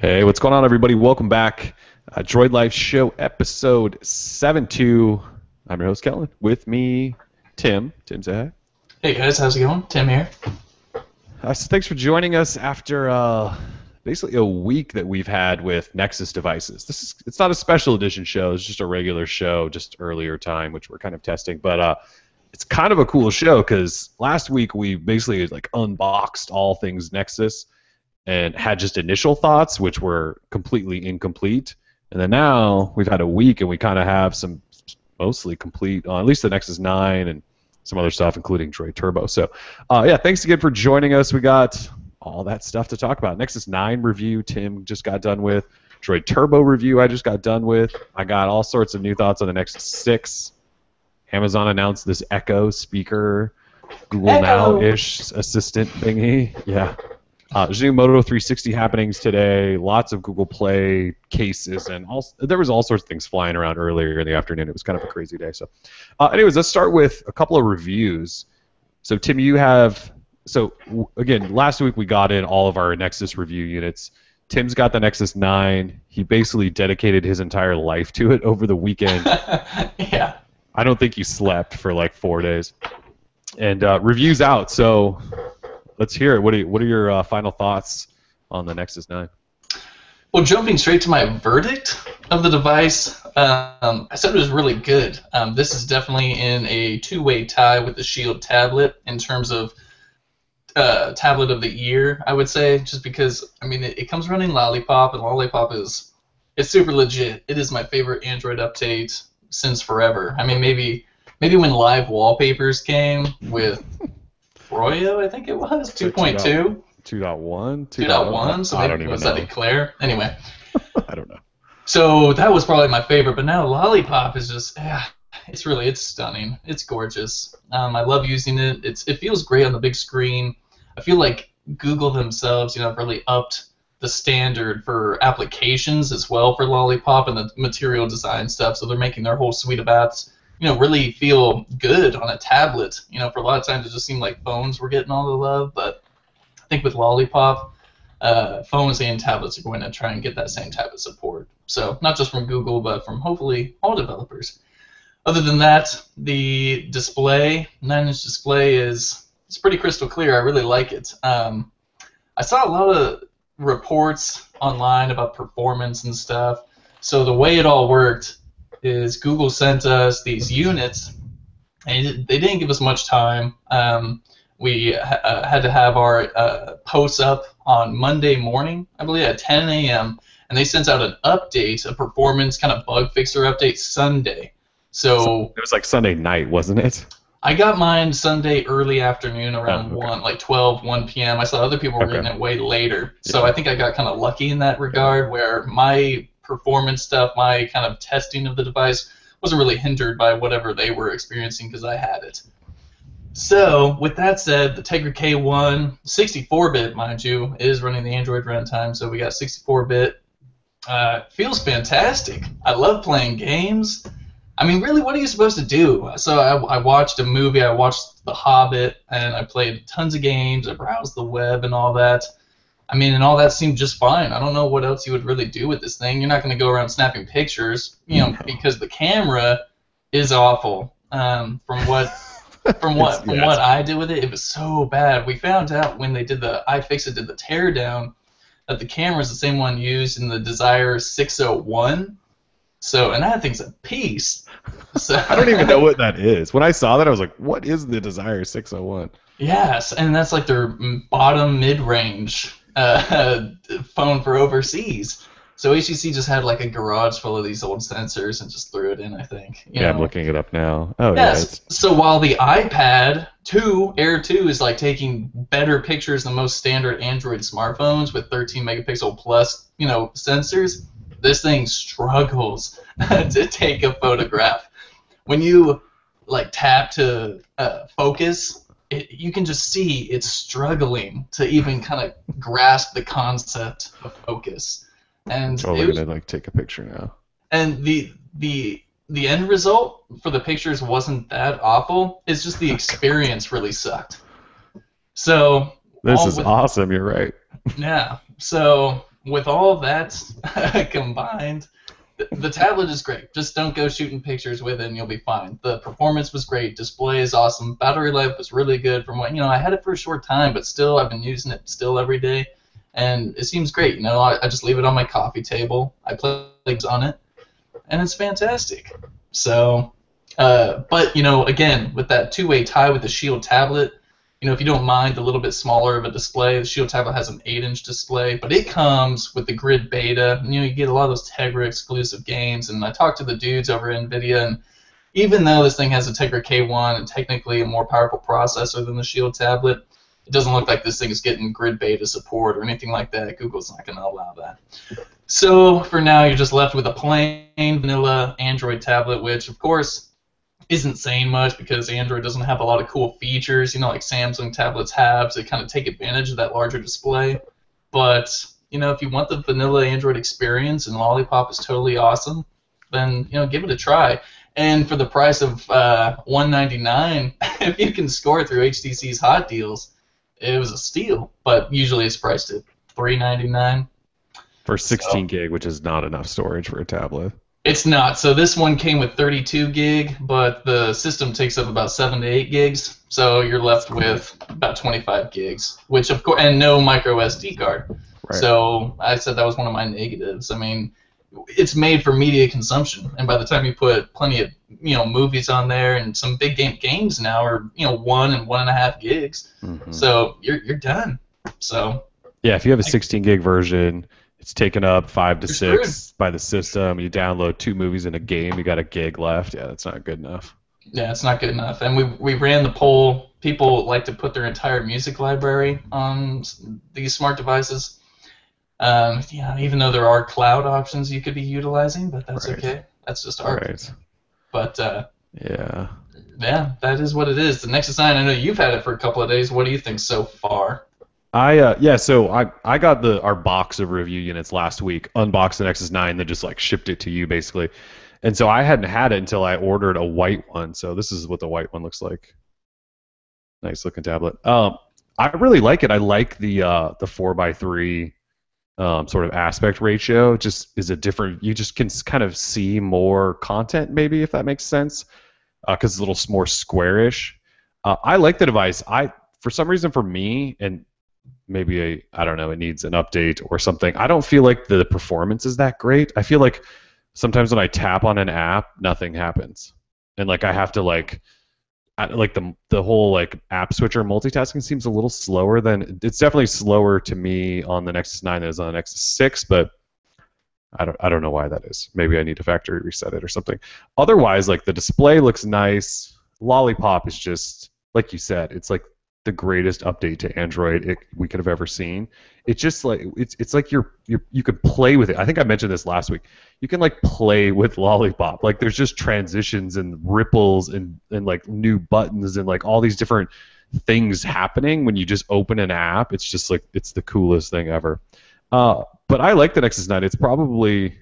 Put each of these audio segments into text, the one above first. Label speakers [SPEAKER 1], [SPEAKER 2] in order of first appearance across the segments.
[SPEAKER 1] Hey, what's going on, everybody? Welcome back. Droid Life Show, episode 7-2. I'm your host, Kellen. With me, Tim. Tim, say hi.
[SPEAKER 2] Hey guys, how's it going? Tim here.
[SPEAKER 1] So thanks for joining us after basically a week that we've had with Nexus devices. It's not a special edition show. It's just a regular show, just earlier time, which we're kind of testing. But it's kind of a cool show because last week we basically unboxed all things Nexus and had just initial thoughts, which were completely incomplete. And then now we've had a week, and we kind of have some mostly complete, at least the Nexus 9 and some other stuff, including Droid Turbo. So, yeah, thanks again for joining us. We got all that stuff to talk about. Nexus 9 review, Tim just got done with. Droid Turbo review, I just got done with. I got all sorts of new thoughts on the Nexus 6. Amazon announced this Echo speaker, Google Now-ish assistant thingy. Yeah. There's new Moto 360 happenings today. Lots of Google Play cases, and there was all sorts of things flying around earlier in the afternoon. It was kind of a crazy day. So, anyways, let's start with a couple of reviews. So, Tim, you have again, last week we got in all of our Nexus review units. Tim's got the Nexus 9. He basically dedicated his entire life to it over the weekend.
[SPEAKER 2] Yeah.
[SPEAKER 1] I don't think he slept for like 4 days. And reviews out. So. Let's hear it. What are your final thoughts on the Nexus 9?
[SPEAKER 2] Well, jumping straight to my verdict of the device, I said it was really good. This is definitely in a two-way tie with the Shield tablet in terms of tablet of the year, I would say, just because, I mean, it comes running Lollipop, and Lollipop it's super legit. It is my favorite Android update since forever. I mean, maybe when live wallpapers came with Royo, I think it was 2.2,
[SPEAKER 1] 2.1,
[SPEAKER 2] 2.1. So maybe was that Eclair? Anyway,
[SPEAKER 1] I don't know.
[SPEAKER 2] So that was probably my favorite, but now Lollipop is just it's stunning. It's gorgeous. I love using it. It feels great on the big screen. I feel like Google themselves, really upped the standard for applications as well for Lollipop and the material design stuff. So they're making their whole suite of apps really feel good on a tablet. For a lot of times it just seemed like phones were getting all the love, but I think with Lollipop, phones and tablets are going to try and get that same type of support. So not just from Google, but from hopefully all developers. Other than that, the display, 9-inch display, it's pretty crystal clear. I really like it. I saw a lot of reports online about performance and stuff. So the way it all worked is Google sent us these units, and they didn't give us much time. We had to have our posts up on Monday morning, I believe, at 10 a.m., and they sent out an update, a performance kind of bug fixer update Sunday. So
[SPEAKER 1] it was like Sunday night, wasn't it?
[SPEAKER 2] I got mine Sunday early afternoon around 1 p.m. I saw other people were getting it way later. So I think I got kind of lucky in that regard, where my performance stuff, my kind of testing of the device wasn't really hindered by whatever they were experiencing because I had it. So with that said, the Tegra K1, 64-bit, mind you, is running the Android runtime, so we got 64-bit. Feels fantastic. I love playing games. I mean, really, what are you supposed to do? So I watched a movie, I watched The Hobbit, and I played tons of games, I browsed the web and all that. I mean, and all that seemed just fine. I don't know what else you would really do with this thing. You're not going to go around snapping pictures, because the camera is awful. From what I did with it, it was so bad. We found out when they did the iFixit did the teardown that the camera is the same one used in the Desire 601. So, and that thing's a piece. So
[SPEAKER 1] I don't even know what that is. When I saw that, I was like, "What is the Desire 601?"
[SPEAKER 2] Yes, and that's like their bottom mid-range phone for overseas. So HTC just had like a garage full of these old sensors and just threw it in, I think.
[SPEAKER 1] I'm looking it up now. Oh,
[SPEAKER 2] yes. Yeah, so while the iPad 2, Air 2, is like taking better pictures than most standard Android smartphones with 13 megapixel plus, sensors, this thing struggles to take a photograph. When you tap to focus, you can just see it's struggling to even kind of grasp the concept of focus. And
[SPEAKER 1] totally gonna take a picture now.
[SPEAKER 2] And the end result for the pictures wasn't that awful. It's just the experience really sucked. So
[SPEAKER 1] this is awesome. You're right.
[SPEAKER 2] Yeah. So with all that combined, the tablet is great. Just don't go shooting pictures with it and you'll be fine. The performance was great. Display is awesome. Battery life was really good from what, I had it for a short time, but still I've been using it still every day. And it seems great. I just leave it on my coffee table. I play games on it, and it's fantastic. So, but, again, with that two-way tie with the Shield tablet, if you don't mind a little bit smaller of a display, the Shield tablet has an 8-inch display, but it comes with the Grid Beta. You get a lot of those Tegra exclusive games, and I talked to the dudes over at NVIDIA, and even though this thing has a Tegra K1 and technically a more powerful processor than the Shield tablet, it doesn't look like this thing is getting Grid Beta support or anything like that. Google's not going to allow that. So for now, you're just left with a plain vanilla Android tablet, which, of course, isn't saying much because Android doesn't have a lot of cool features, like Samsung tablets have, to kind of take advantage of that larger display. But, if you want the vanilla Android experience and Lollipop is totally awesome, then, give it a try. And for the price of $199, if you can score through HTC's hot deals, it was a steal. But usually it's priced at $399.
[SPEAKER 1] For 16 gig, which is not enough storage for a tablet.
[SPEAKER 2] It's not. So this one came with 32 gig, but the system takes up about 7 to 8 gigs. So you're left with about 25 gigs, which of course, and no micro SD card.
[SPEAKER 1] Right.
[SPEAKER 2] So I said that was one of my negatives. I mean, it's made for media consumption, and by the time you put plenty of movies on there, and some big games now are 1 and 1.5 gigs. Mm-hmm. So you're done. So
[SPEAKER 1] yeah, if you have a 16 gig version, it's taken up 5 to 6 by the system. You download 2 movies in a game, you got a gig left. Yeah, that's not good enough.
[SPEAKER 2] Yeah, it's not good enough. And we ran the poll. People like to put their entire music library on these smart devices. Even though there are cloud options you could be utilizing, but that's okay. That's just art. Right. But yeah, that is what it is. The Nexus 9, I know you've had it for a couple of days. What do you think so far?
[SPEAKER 1] So I got our box of review units last week, unboxed the Nexus 9, then just shipped it to you basically. And so I hadn't had it until I ordered a white one. So this is what the white one looks like. Nice looking tablet. I really like it. I like the 4:3 sort of aspect ratio. Just is a different. You just can kind of see more content, maybe, if that makes sense, because it's a little more squarish. I like the device. For some reason, for me, and maybe I don't know, it needs an update or something. I don't feel like the performance is that great. I feel like sometimes when I tap on an app, nothing happens, and I have to the whole app switcher multitasking seems a little slower than it's definitely slower to me on the Nexus 9 than it is on the Nexus 6, but I don't know why that is. Maybe I need to factory reset it or something. Otherwise, the display looks nice. Lollipop is just like you said. It's the greatest update to Android we could have ever seen. It's just it's like you could play with it. I think I mentioned this last week. You can play with Lollipop. There's just transitions and ripples and new buttons and all these different things happening when you just open an app. It's just it's the coolest thing ever. But I like the Nexus 9. It's probably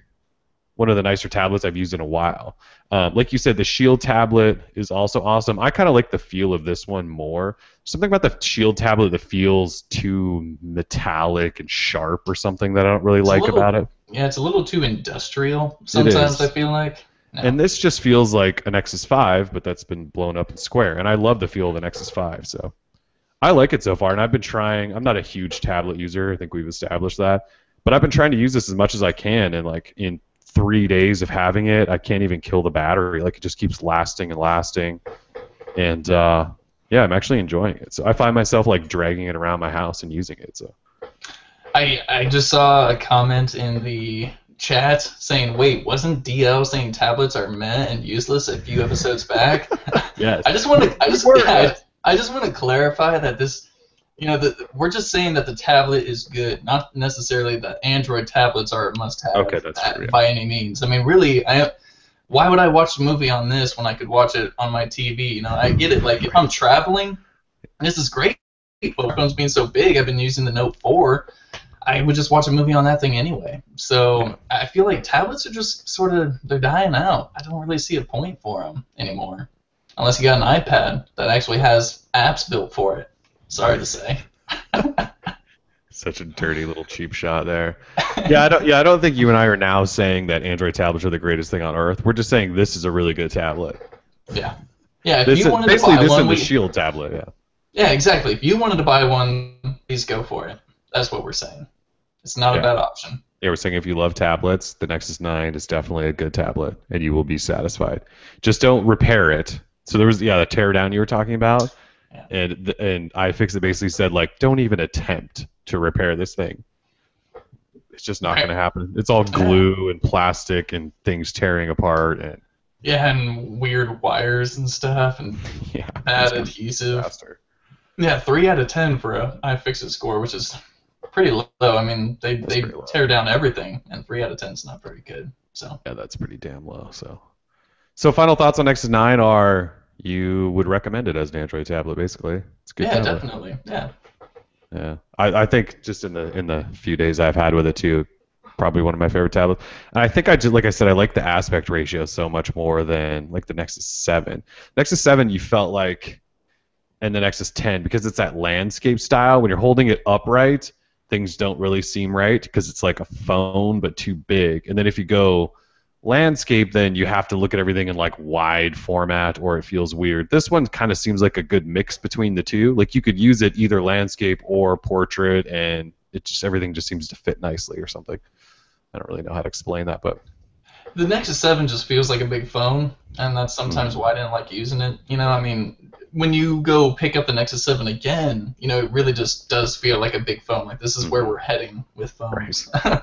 [SPEAKER 1] one of the nicer tablets I've used in a while. Like you said, the Shield tablet is also awesome. I kind of like the feel of this one more. Something about the Shield tablet that feels too metallic and sharp or something that I don't really like about it.
[SPEAKER 2] Yeah, it's a little too industrial sometimes, I feel like. No.
[SPEAKER 1] And this just feels like a Nexus 5, but that's been blown up and square. And I love the feel of the Nexus 5, so I like it so far. And I've been trying. I'm not a huge tablet user. I think we've established that. But I've been trying to use this as much as I can, and in 3 days of having it, I can't even kill the battery. It just keeps lasting and lasting. And yeah, I'm actually enjoying it. So I find myself dragging it around my house and using it. So
[SPEAKER 2] I just saw a comment in the chat saying, "Wait, wasn't DL saying tablets are meh and useless a few episodes back?"
[SPEAKER 1] Yes.
[SPEAKER 2] I just want to clarify that this, we're just saying that the tablet is good, not necessarily that Android tablets are a must-have.
[SPEAKER 1] Okay, that's true, yeah.
[SPEAKER 2] By any means. I mean, really, why would I watch a movie on this when I could watch it on my TV? I get it. If I'm traveling, this is great. But my phone's being so big, I've been using the Note 4. I would just watch a movie on that thing anyway. So I feel like tablets are just they're dying out. I don't really see a point for them anymore. Unless you got an iPad that actually has apps built for it. Sorry to say.
[SPEAKER 1] Such a dirty little cheap shot there. I don't think you and I are now saying that Android tablets are the greatest thing on earth. We're just saying this is a really good tablet.
[SPEAKER 2] Yeah. Yeah, if
[SPEAKER 1] This
[SPEAKER 2] you
[SPEAKER 1] is
[SPEAKER 2] wanted to
[SPEAKER 1] basically
[SPEAKER 2] buy
[SPEAKER 1] this
[SPEAKER 2] one,
[SPEAKER 1] and the Shield tablet. Yeah.
[SPEAKER 2] yeah, exactly. If you wanted to buy one, please go for it. That's what we're saying. It's not a
[SPEAKER 1] Yeah.
[SPEAKER 2] bad option.
[SPEAKER 1] Yeah, we're saying if you love tablets, the Nexus 9 is definitely a good tablet, and you will be satisfied. Just don't repair it. So there was the tear down you were talking about,
[SPEAKER 2] Yeah.
[SPEAKER 1] and iFixit basically said like, don't even attempt to repair this thing. It's just not going to happen. It's all glue and plastic and things tearing apart and
[SPEAKER 2] yeah, and weird wires and stuff and bad adhesive.
[SPEAKER 1] Disaster.
[SPEAKER 2] Yeah, 3 out of 10 for a iFixit score, which is pretty low. I mean, they tear down everything, and 3 out of 10 is not very good. So
[SPEAKER 1] yeah, that's pretty damn low. So final thoughts on Nexus 9 are you would recommend it as an Android tablet, basically. It's a good tablet.
[SPEAKER 2] Definitely. Yeah.
[SPEAKER 1] Yeah, I think just in the few days I've had with it too, probably one of my favorite tablets. And I think like I said, I like the aspect ratio so much more than like the Nexus 7. Nexus 7, you felt like, and the Nexus 10, because it's that landscape style. When you're holding it upright, things don't really seem right because it's like a phone but too big. And then if you go landscape, then you have to look at everything in like wide format or it feels weird. This one kind of seems like a good mix between the two. Like you could use it either landscape or portrait, and everything just seems to fit nicely or something. I don't really know how to explain that, but
[SPEAKER 2] the Nexus 7 just feels like a big phone, and that's sometimes why I didn't like using it. I mean, when you go pick up the Nexus 7 again, it really just does feel like a big phone. Like this is where we're heading with phones. Right.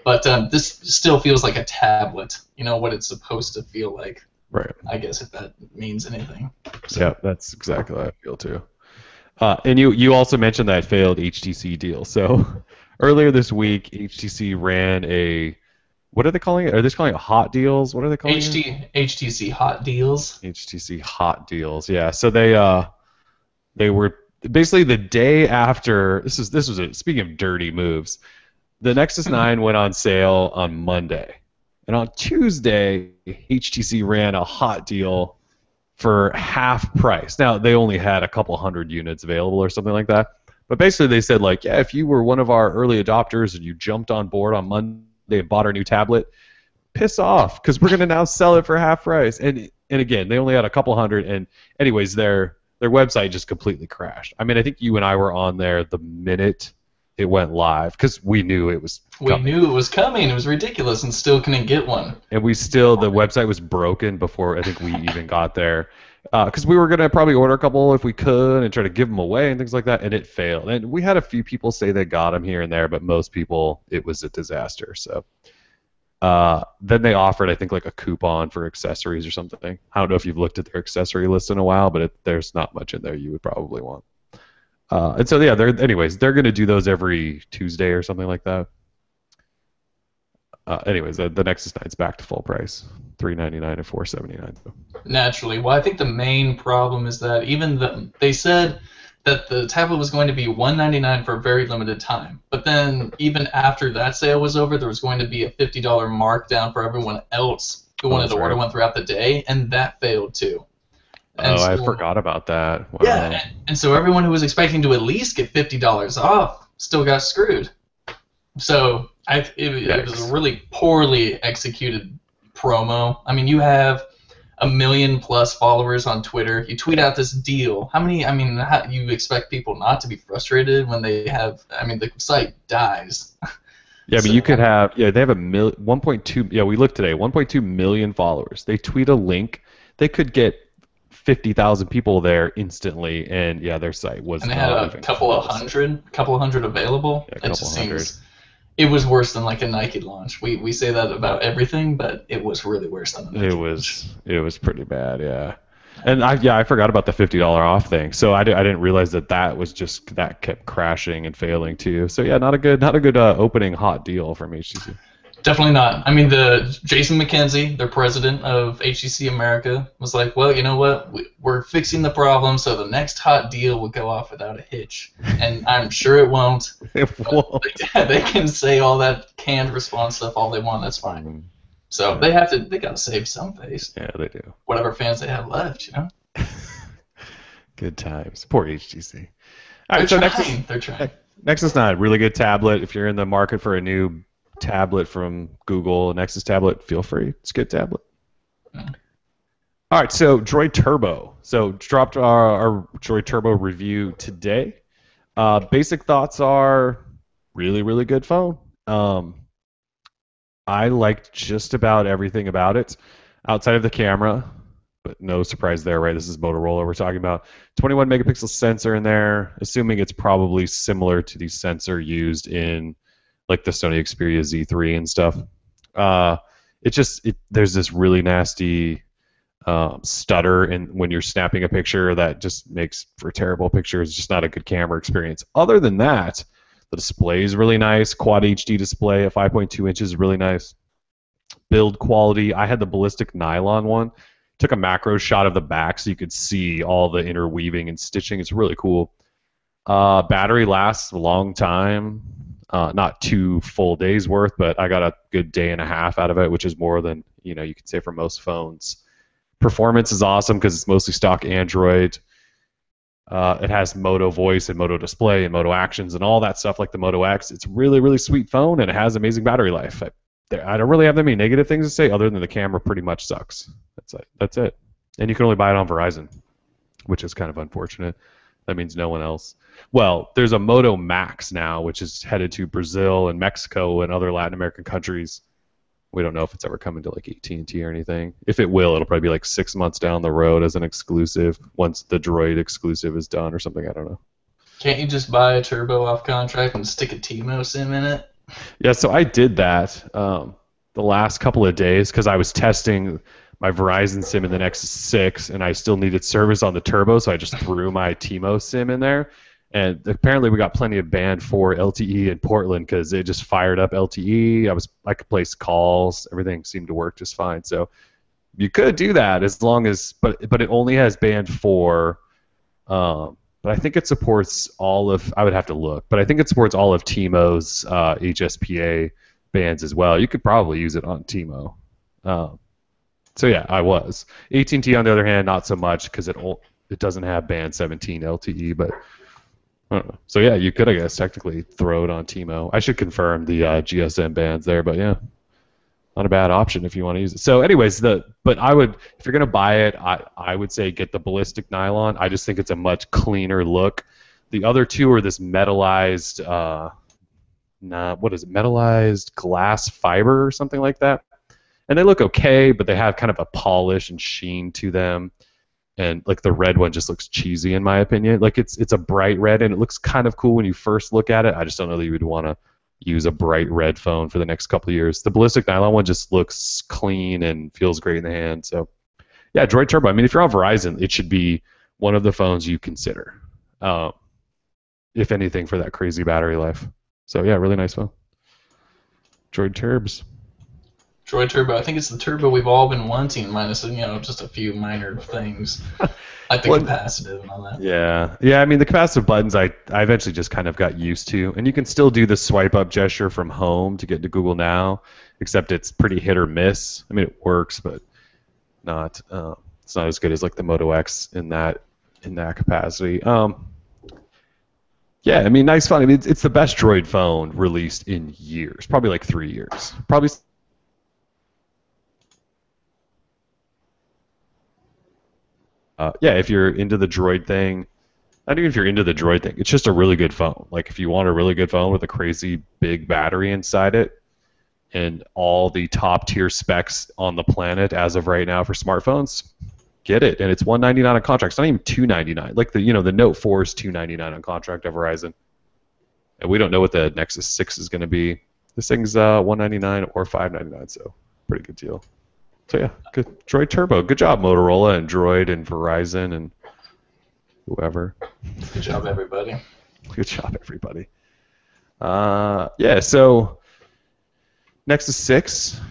[SPEAKER 2] But this still feels like a tablet, what it's supposed to feel like.
[SPEAKER 1] Right.
[SPEAKER 2] I guess if that means anything.
[SPEAKER 1] So. Yeah, that's exactly how I feel too. And you also mentioned that failed HTC deal. So earlier this week, HTC ran what are they calling it? Are they just calling it hot deals? What are they calling it?
[SPEAKER 2] HTC hot deals.
[SPEAKER 1] HTC hot deals. Yeah. So they were basically the day after. This was speaking of dirty moves. The Nexus 9 went on sale on Monday, and on Tuesday, HTC ran a hot deal for half price. Now, they only had a couple hundred units available or something like that, but basically they said, like, yeah, if you were one of our early adopters and you jumped on board on Monday and bought our new tablet, piss off, because we're going to now sell it for half price. And again, they only had a couple hundred, and anyways, their website just completely crashed. I mean, I think you and I were on there the minute it went live because we knew it was coming.
[SPEAKER 2] We knew it was coming. It was ridiculous, and still couldn't get one.
[SPEAKER 1] And the website was broken before I think we even got there, because we were gonna probably order a couple if we could and try to give them away and things like that, and it failed. And we had a few people say they got them here and there, but most people it was a disaster. So then they offered, I think, like a coupon for accessories or something. I don't know if you've looked at their accessory list in a while, but there's not much in there you would probably want. And so yeah, they're going to do those every Tuesday or something like that. Anyways, the Nexus 9's back to full price, $399 and $479.
[SPEAKER 2] Naturally, well, I think the main problem is that they said that the tablet was going to be $199 for a very limited time, but then even after that sale was over, there was going to be a $50 markdown for everyone else who wanted to order one throughout the day, and that failed too.
[SPEAKER 1] I forgot about that. Wow.
[SPEAKER 2] Yeah, and so everyone who was expecting to at least get $50 off still got screwed. So it was a really poorly executed promo. I mean, you have 1 million+ followers on Twitter. You tweet out this deal. How you expect people not to be frustrated when they have? I mean, the site dies.
[SPEAKER 1] Yeah, but you could have. Yeah, they have 1.2. Yeah, we looked today. 1.2 million followers. They tweet a link. They could get 50,000 people there instantly, and yeah, their site was.
[SPEAKER 2] And they had a couple of hundred available.
[SPEAKER 1] Yeah, a couple hundred.
[SPEAKER 2] It was worse than like a Nike launch. We say that about everything, but it was really worse than a Nike launch.
[SPEAKER 1] It was pretty bad, yeah. And I forgot about the $50 off thing. So I didn't realize that was just that kept crashing and failing too. So yeah, not a good opening hot deal from HTC.
[SPEAKER 2] Definitely not. I mean, the Jason McKenzie, their president of HTC America, was like, well, you know what? We're fixing the problem, so the next hot deal will go off without a hitch. And I'm sure it won't.
[SPEAKER 1] It won't.
[SPEAKER 2] They can say all that canned response stuff all they want. That's fine. So they got to save some face.
[SPEAKER 1] Yeah, they do.
[SPEAKER 2] Whatever fans they have left, you know.
[SPEAKER 1] Good times. Poor HTC.
[SPEAKER 2] All right, they're trying.
[SPEAKER 1] Nexus 9, really good tablet. If you're in the market for a new tablet from Google, Nexus tablet, feel free. It's a good tablet. All right, so Droid Turbo. So dropped our Droid Turbo review today. Basic thoughts are really, really good phone. I liked just about everything about it outside of the camera, but no surprise there, right? This is Motorola we're talking about. 21 megapixel sensor in there, assuming it's probably similar to the sensor used in like the Sony Xperia Z3 and stuff. There's this really nasty stutter when you're snapping a picture that just makes for terrible pictures. It's just not a good camera experience. Other than that, the display is really nice. Quad HD display at 5.2 inches is really nice. Build quality. I had the ballistic nylon one. Took a macro shot of the back so you could see all the interweaving and stitching. It's really cool. Battery lasts a long time. Not 2 full days worth, but I got a good day and a half out of it, which is more than you could say for most phones. Performance is awesome because it's mostly stock Android. It has Moto voice and Moto display and Moto actions and all that stuff like the Moto X. It's a really, really sweet phone, and it has amazing battery life. I don't really have that many negative things to say other than the camera pretty much sucks. That's it. And you can only buy it on Verizon, which is kind of unfortunate. That means no one else. Well, there's a Moto Max now, which is headed to Brazil and Mexico and other Latin American countries. We don't know if it's ever coming to like AT&T or anything. If it will, it'll probably be like 6 months down the road as an exclusive once the Droid exclusive is done or something. I don't know.
[SPEAKER 2] Can't you just buy a Turbo off contract and stick a T-Mo SIM in it?
[SPEAKER 1] Yeah, so I did that the last couple of days because I was testing my Verizon SIM in the Nexus 6, and I still needed service on the Turbo, so I just threw my T-Mo SIM in there. And apparently we got plenty of band for LTE in Portland because it just fired up LTE. I could place calls. Everything seemed to work just fine. So you could do that as long as, but it only has band 4. But I think it supports all of. I would have to look, but I think it supports all of T-Mo's HSPA bands as well. You could probably use it on T-Mo. So yeah, I was. AT&T on the other hand, not so much because it doesn't have band 17 LTE, but. I don't know. So yeah, you could, I guess, technically throw it on T-Mo. I should confirm the GSM bands there, but yeah, not a bad option if you want to use it. So, anyways, but I would, if you're gonna buy it, I would say get the ballistic nylon. I just think it's a much cleaner look. The other two are this metallized, what is it? Metallized glass fiber or something like that, and they look okay, but they have kind of a polish and sheen to them. And like the red one just looks cheesy in my opinion. Like it's a bright red and it looks kind of cool when you first look at it. I just don't know that you would want to use a bright red phone for the next couple of years. The ballistic nylon one just looks clean and feels great in the hand. So yeah, Droid Turbo. I mean, if you're on Verizon, it should be one of the phones you consider, if anything, for that crazy battery life. So yeah, really nice phone. Droid Turbs.
[SPEAKER 2] Droid Turbo. I think it's the Turbo we've all been wanting, minus just a few minor things, like the capacitive and all that.
[SPEAKER 1] Yeah. I mean, the capacitive buttons, I eventually just kind of got used to, and you can still do the swipe up gesture from home to get to Google Now, except it's pretty hit or miss. I mean, it works, but not. It's not as good as like the Moto X in that capacity. Yeah, I mean, nice phone. I mean, it's the best Droid phone released in years, probably like 3 years, probably. Yeah, if you're into the Droid thing, not even if you're into the Droid thing, it's just a really good phone. Like if you want a really good phone with a crazy big battery inside it and all the top tier specs on the planet as of right now for smartphones, get it. And it's $199 on contract. It's not even $299. Like the Note 4 is $299 on contract at Verizon. And we don't know what the Nexus 6 is going to be. This thing's $199 or $599, so pretty good deal. So yeah, good. Droid Turbo. Good job, Motorola and Droid and Verizon and whoever.
[SPEAKER 2] Good job, everybody.
[SPEAKER 1] Good job, everybody. Yeah, so Nexus 6,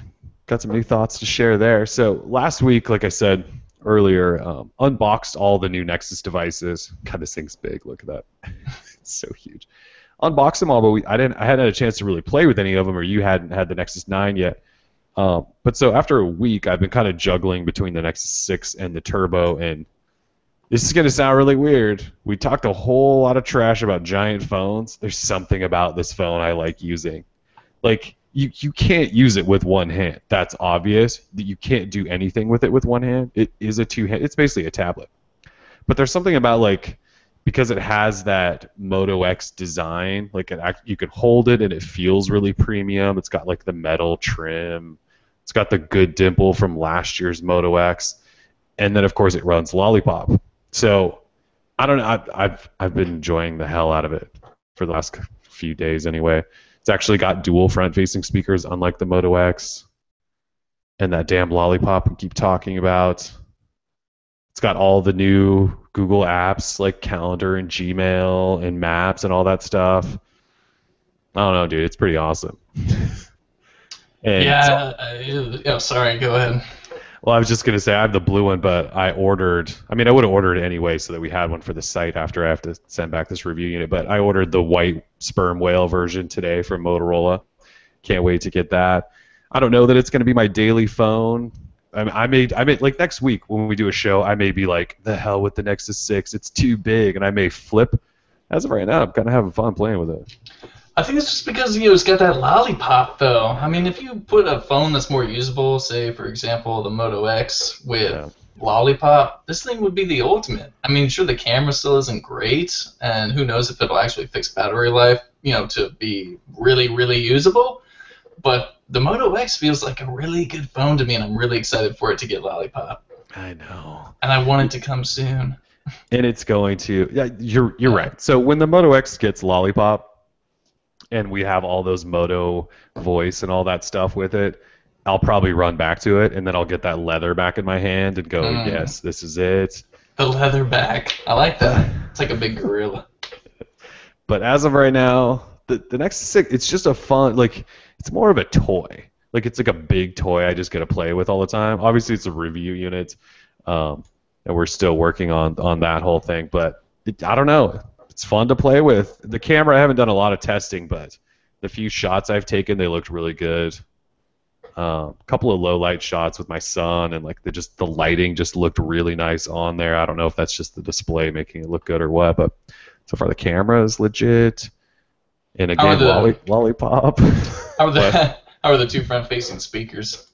[SPEAKER 1] got some new thoughts to share there. So last week, like I said earlier, unboxed all the new Nexus devices. God, this thing's big. Look at that. It's so huge. Unboxed them all, but I hadn't had a chance to really play with any of them, or you hadn't had the Nexus 9 yet. But so after a week, I've been kind of juggling between the Nexus 6 and the Turbo, and This is going to sound really weird. We talked a whole lot of trash about giant phones. There's something about this phone I like using. Like, you can't use it with one hand. That's obvious. That you can't do anything with it with one hand. It is a two-hand. It's basically a tablet. But there's something about, like, because it has that Moto X design, like you can hold it and it feels really premium. It's got like the metal trim. It's got the good dimple from last year's Moto X, and then of course it runs Lollipop. So I don't know. I've been enjoying the hell out of it for the last few days anyway. It's actually got dual front-facing speakers, unlike the Moto X, and that damn Lollipop we keep talking about. It's got all the new Google apps like Calendar and Gmail and Maps and all that stuff. I don't know, dude. It's pretty awesome. And
[SPEAKER 2] Yeah. Oh, sorry. Go ahead.
[SPEAKER 1] well, I was just gonna say I have the blue one, but I ordered. I mean, I would have ordered it anyway, so that we had one for the site after I have to send back this review unit. But I ordered the white sperm whale version today from Motorola. Can't wait to get that. I don't know that it's gonna be my daily phone. I may like next week when we do a show, I may be like, the hell with the Nexus 6, it's too big, and I may flip. As of right now, I'm kind of having fun playing with it.
[SPEAKER 2] I think it's just because it's got that Lollipop, though. I mean, if you put a phone that's more usable, say, for example, the Moto X with Lollipop, this thing would be the ultimate. I mean, sure, the camera still isn't great, and who knows if it'll actually fix battery life, to be really, really usable, but the Moto X feels like a really good phone to me, and I'm really excited for it to get Lollipop.
[SPEAKER 1] I know.
[SPEAKER 2] And I want it to come soon.
[SPEAKER 1] And it's going to. Yeah, you're right. So when the Moto X gets Lollipop, and we have all those Moto voice and all that stuff with it, I'll probably run back to it, and then I'll get that leather back in my hand and go, yes, this is it.
[SPEAKER 2] The leather back. I like that. It's like a big gorilla.
[SPEAKER 1] But as of right now, the Nexus 6, it's just a fun, like, it's more of a toy. Like, it's like a big toy I just get to play with all the time. Obviously, it's a review unit, and we're still working on that whole thing. But I don't know. It's fun to play with. The camera, I haven't done a lot of testing, but the few shots I've taken, they looked really good. A couple of low light shots with my son, and like the lighting just looked really nice on there. I don't know if that's just the display making it look good or what, but so far the camera is legit. And again, Lollipop.
[SPEAKER 2] How are the two front-facing speakers?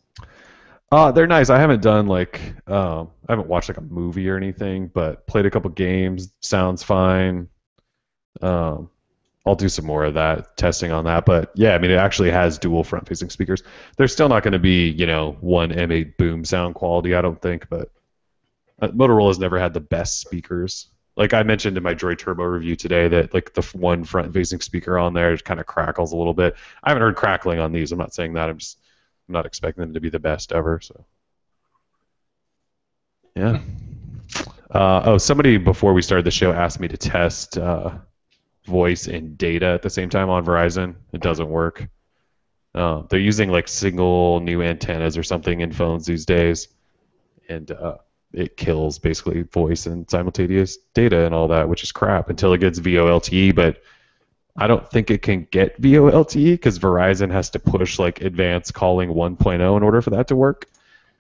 [SPEAKER 1] They're nice. I haven't done I haven't watched like a movie or anything, but played a couple games. Sounds fine. I'll do some more of that testing on that. But yeah, I mean, it actually has dual front-facing speakers. They're still not going to be, one M8 boom sound quality, I don't think. But Motorola's never had the best speakers. Like I mentioned in my Droid Turbo review today, that like the one front-facing speaker on there kind of crackles a little bit. I haven't heard crackling on these. I'm not saying that. I'm not expecting them to be the best ever. So yeah. Somebody before we started the show asked me to test voice and data at the same time on Verizon. It doesn't work. They're using like single new antennas or something in phones these days, and it kills basically voice and simultaneous data and all that, which is crap until it gets VoLTE. But I don't think it can get VoLTE because Verizon has to push like advanced calling 1.0 in order for that to work.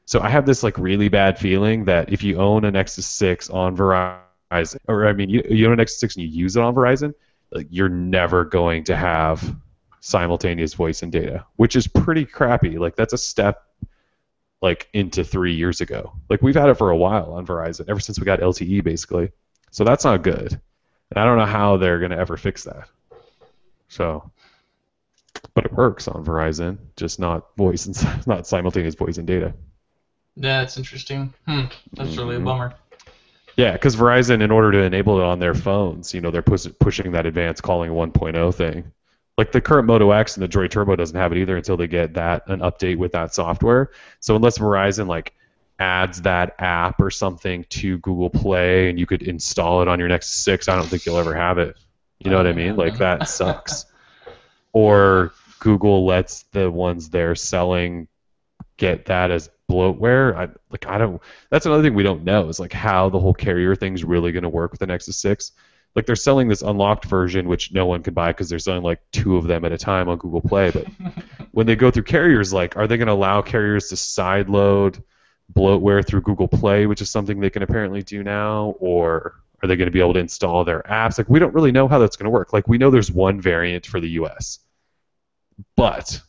[SPEAKER 1] So I have this like really bad feeling that if you own a Nexus 6 on Verizon, or I mean you own a Nexus 6 and you use it on Verizon, like you're never going to have simultaneous voice and data, which is pretty crappy. Like that's a step like into 3 years ago. Like we've had it for a while on Verizon, ever since we got LTE basically. So that's not good. And I don't know how they're going to ever fix that. So, but it works on Verizon, just not voice and not simultaneous voice and data.
[SPEAKER 2] Yeah, it's interesting. That's really a bummer.
[SPEAKER 1] Yeah, because Verizon, in order to enable it on their phones, they're pushing that advanced calling 1.0 thing. Like the current Moto X and the Droid Turbo doesn't have it either until they get an update with that software. So unless Verizon like adds that app or something to Google Play and you could install it on your Nexus 6, I don't think you'll ever have it. You know what I mean? Like that sucks. Or Google lets the ones they're selling get that as bloatware. That's another thing we don't know is like how the whole carrier thing's really going to work with the Nexus 6. Like they're selling this unlocked version, which no one can buy because they're selling like 2 of them at a time on Google Play. But when they go through carriers, like, are they going to allow carriers to sideload bloatware through Google Play, which is something they can apparently do now, or are they going to be able to install their apps? Like, we don't really know how that's going to work. Like, we know there's one variant for the US, but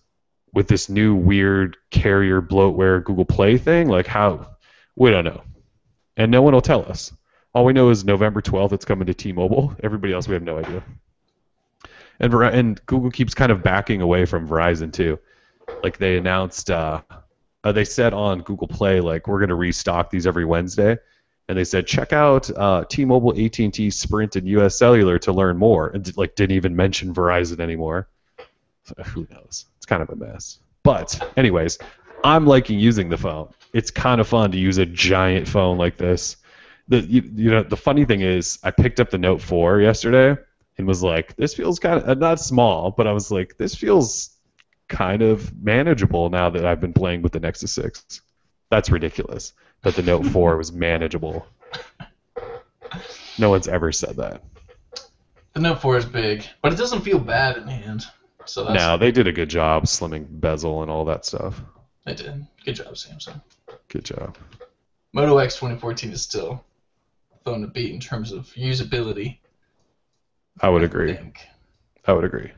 [SPEAKER 1] with this new weird carrier bloatware Google Play thing, like, how? We don't know. And no one will tell us. All we know is November 12th it's coming to T-Mobile. Everybody else, we have no idea. And Google keeps kind of backing away from Verizon, too. Like, they announced, they said on Google Play, like, we're going to restock these every Wednesday. And they said, check out T-Mobile, AT&T, Sprint, and US Cellular to learn more. And, like, didn't even mention Verizon anymore. So, who knows? It's kind of a mess. But, anyways, I'm liking using the phone. It's kind of fun to use a giant phone like this. The funny thing is, I picked up the Note 4 yesterday and was like, this feels kind of, not small, but I was like, this feels kind of manageable now that I've been playing with the Nexus 6. That's ridiculous that the Note 4 was manageable. No one's ever said that.
[SPEAKER 2] The Note 4 is big, but it doesn't feel bad in hand. So that's
[SPEAKER 1] No, they did a good job slimming bezel and all that stuff.
[SPEAKER 2] They did. Good job, Samsung.
[SPEAKER 1] Good job.
[SPEAKER 2] Moto X 2014 is still a phone to beat in terms of usability.
[SPEAKER 1] I would agree. I would agree.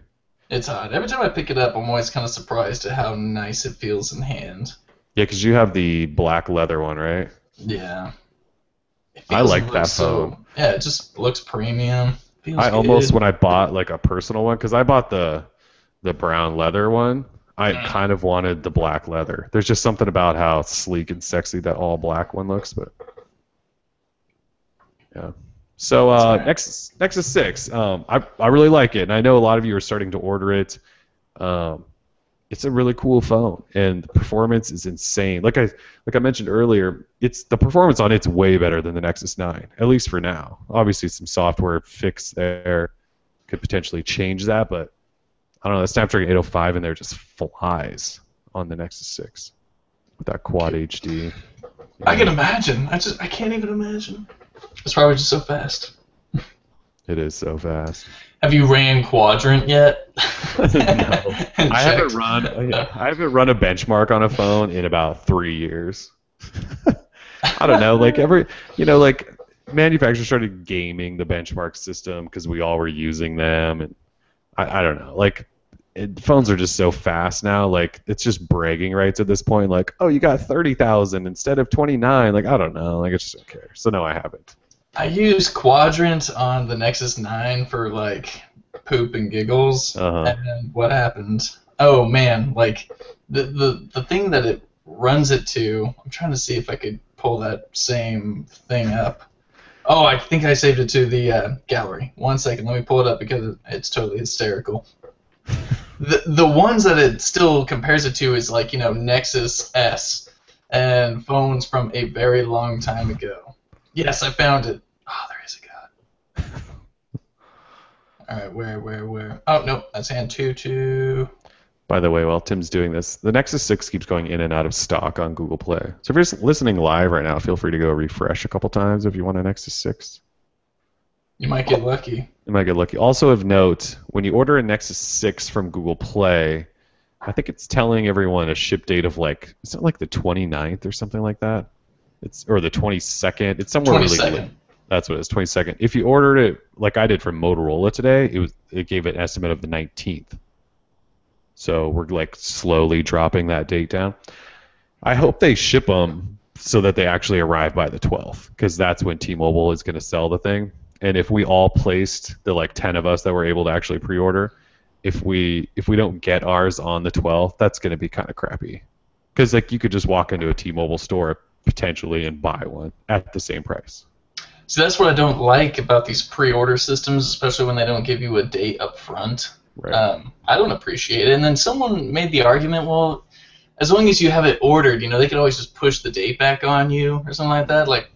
[SPEAKER 2] It's odd. Every time I pick it up, I'm always kind of surprised at how nice it feels in hand.
[SPEAKER 1] Yeah, because you have the black leather one, right?
[SPEAKER 2] Yeah.
[SPEAKER 1] I like that phone.
[SPEAKER 2] Yeah, it just looks premium. Feels
[SPEAKER 1] I
[SPEAKER 2] good.
[SPEAKER 1] almost, when I bought like a personal one, because I bought the brown leather one, I kind of wanted the black leather. There's just something about how sleek and sexy that all black one looks, but yeah. So Nexus 6, I really like it, and I know a lot of you are starting to order it. It's a really cool phone, and the performance is insane. Like I mentioned earlier, the performance on it's way better than the Nexus 9, at least for now. Obviously, some software fix there could potentially change that, but I don't know. The Snapdragon 805 in there just flies on the Nexus 6 with that Quad HD.
[SPEAKER 2] I can imagine. I can't even imagine. It's probably just so fast.
[SPEAKER 1] It is so fast.
[SPEAKER 2] Have you ran Quadrant yet?
[SPEAKER 1] No. I haven't run a benchmark on a phone in about 3 years. I don't know. Like manufacturers started gaming the benchmark system because we all were using them, and I don't know. Like, phones are just so fast now. Like, it's just bragging rights at this point. Like, oh, you got 30,000 instead of 29. Like, I don't know. Like, I just don't care. So no, I haven't.
[SPEAKER 2] I used Quadrant on the Nexus 9 for like poop and giggles, and what happened? Oh man, like the thing that it runs it to. I'm trying to see if I could pull that same thing up. Oh, I think I saved it to the gallery. 1 second, let me pull it up because it's totally hysterical. The ones that it still compares it to is like, Nexus S and phones from a very long time ago. Yes, I found it. Oh, there is a God. All right, where? Oh, no, that's hand 2.
[SPEAKER 1] By the way, while Tim's doing this, the Nexus 6 keeps going in and out of stock on Google Play. So if you're listening live right now, feel free to go refresh a couple times if you want a Nexus 6.
[SPEAKER 2] You might get lucky.
[SPEAKER 1] You might get lucky. Also of note, when you order a Nexus 6 from Google Play, I think it's telling everyone a ship date of like, is it like the 29th or something like that? Or the 22nd. It's somewhere
[SPEAKER 2] 22nd.
[SPEAKER 1] really late. That's what it is, 22nd. If you ordered it like I did from Motorola today, it gave an estimate of the 19th. So we're like slowly dropping that date down. I hope they ship them so that they actually arrive by the 12th, because that's when T-Mobile is going to sell the thing. And if we all placed, the like 10 of us that were able to actually pre-order, if we don't get ours on the 12th, that's going to be kind of crappy. Because like you could just walk into a T-Mobile store potentially and buy one at the same price.
[SPEAKER 2] See, that's what I don't like about these pre-order systems, especially when they don't give you a date up front.
[SPEAKER 1] Right.
[SPEAKER 2] I don't appreciate it. And then someone made the argument, well, as long as you have it ordered, they could always just push the date back on you or something like that. Like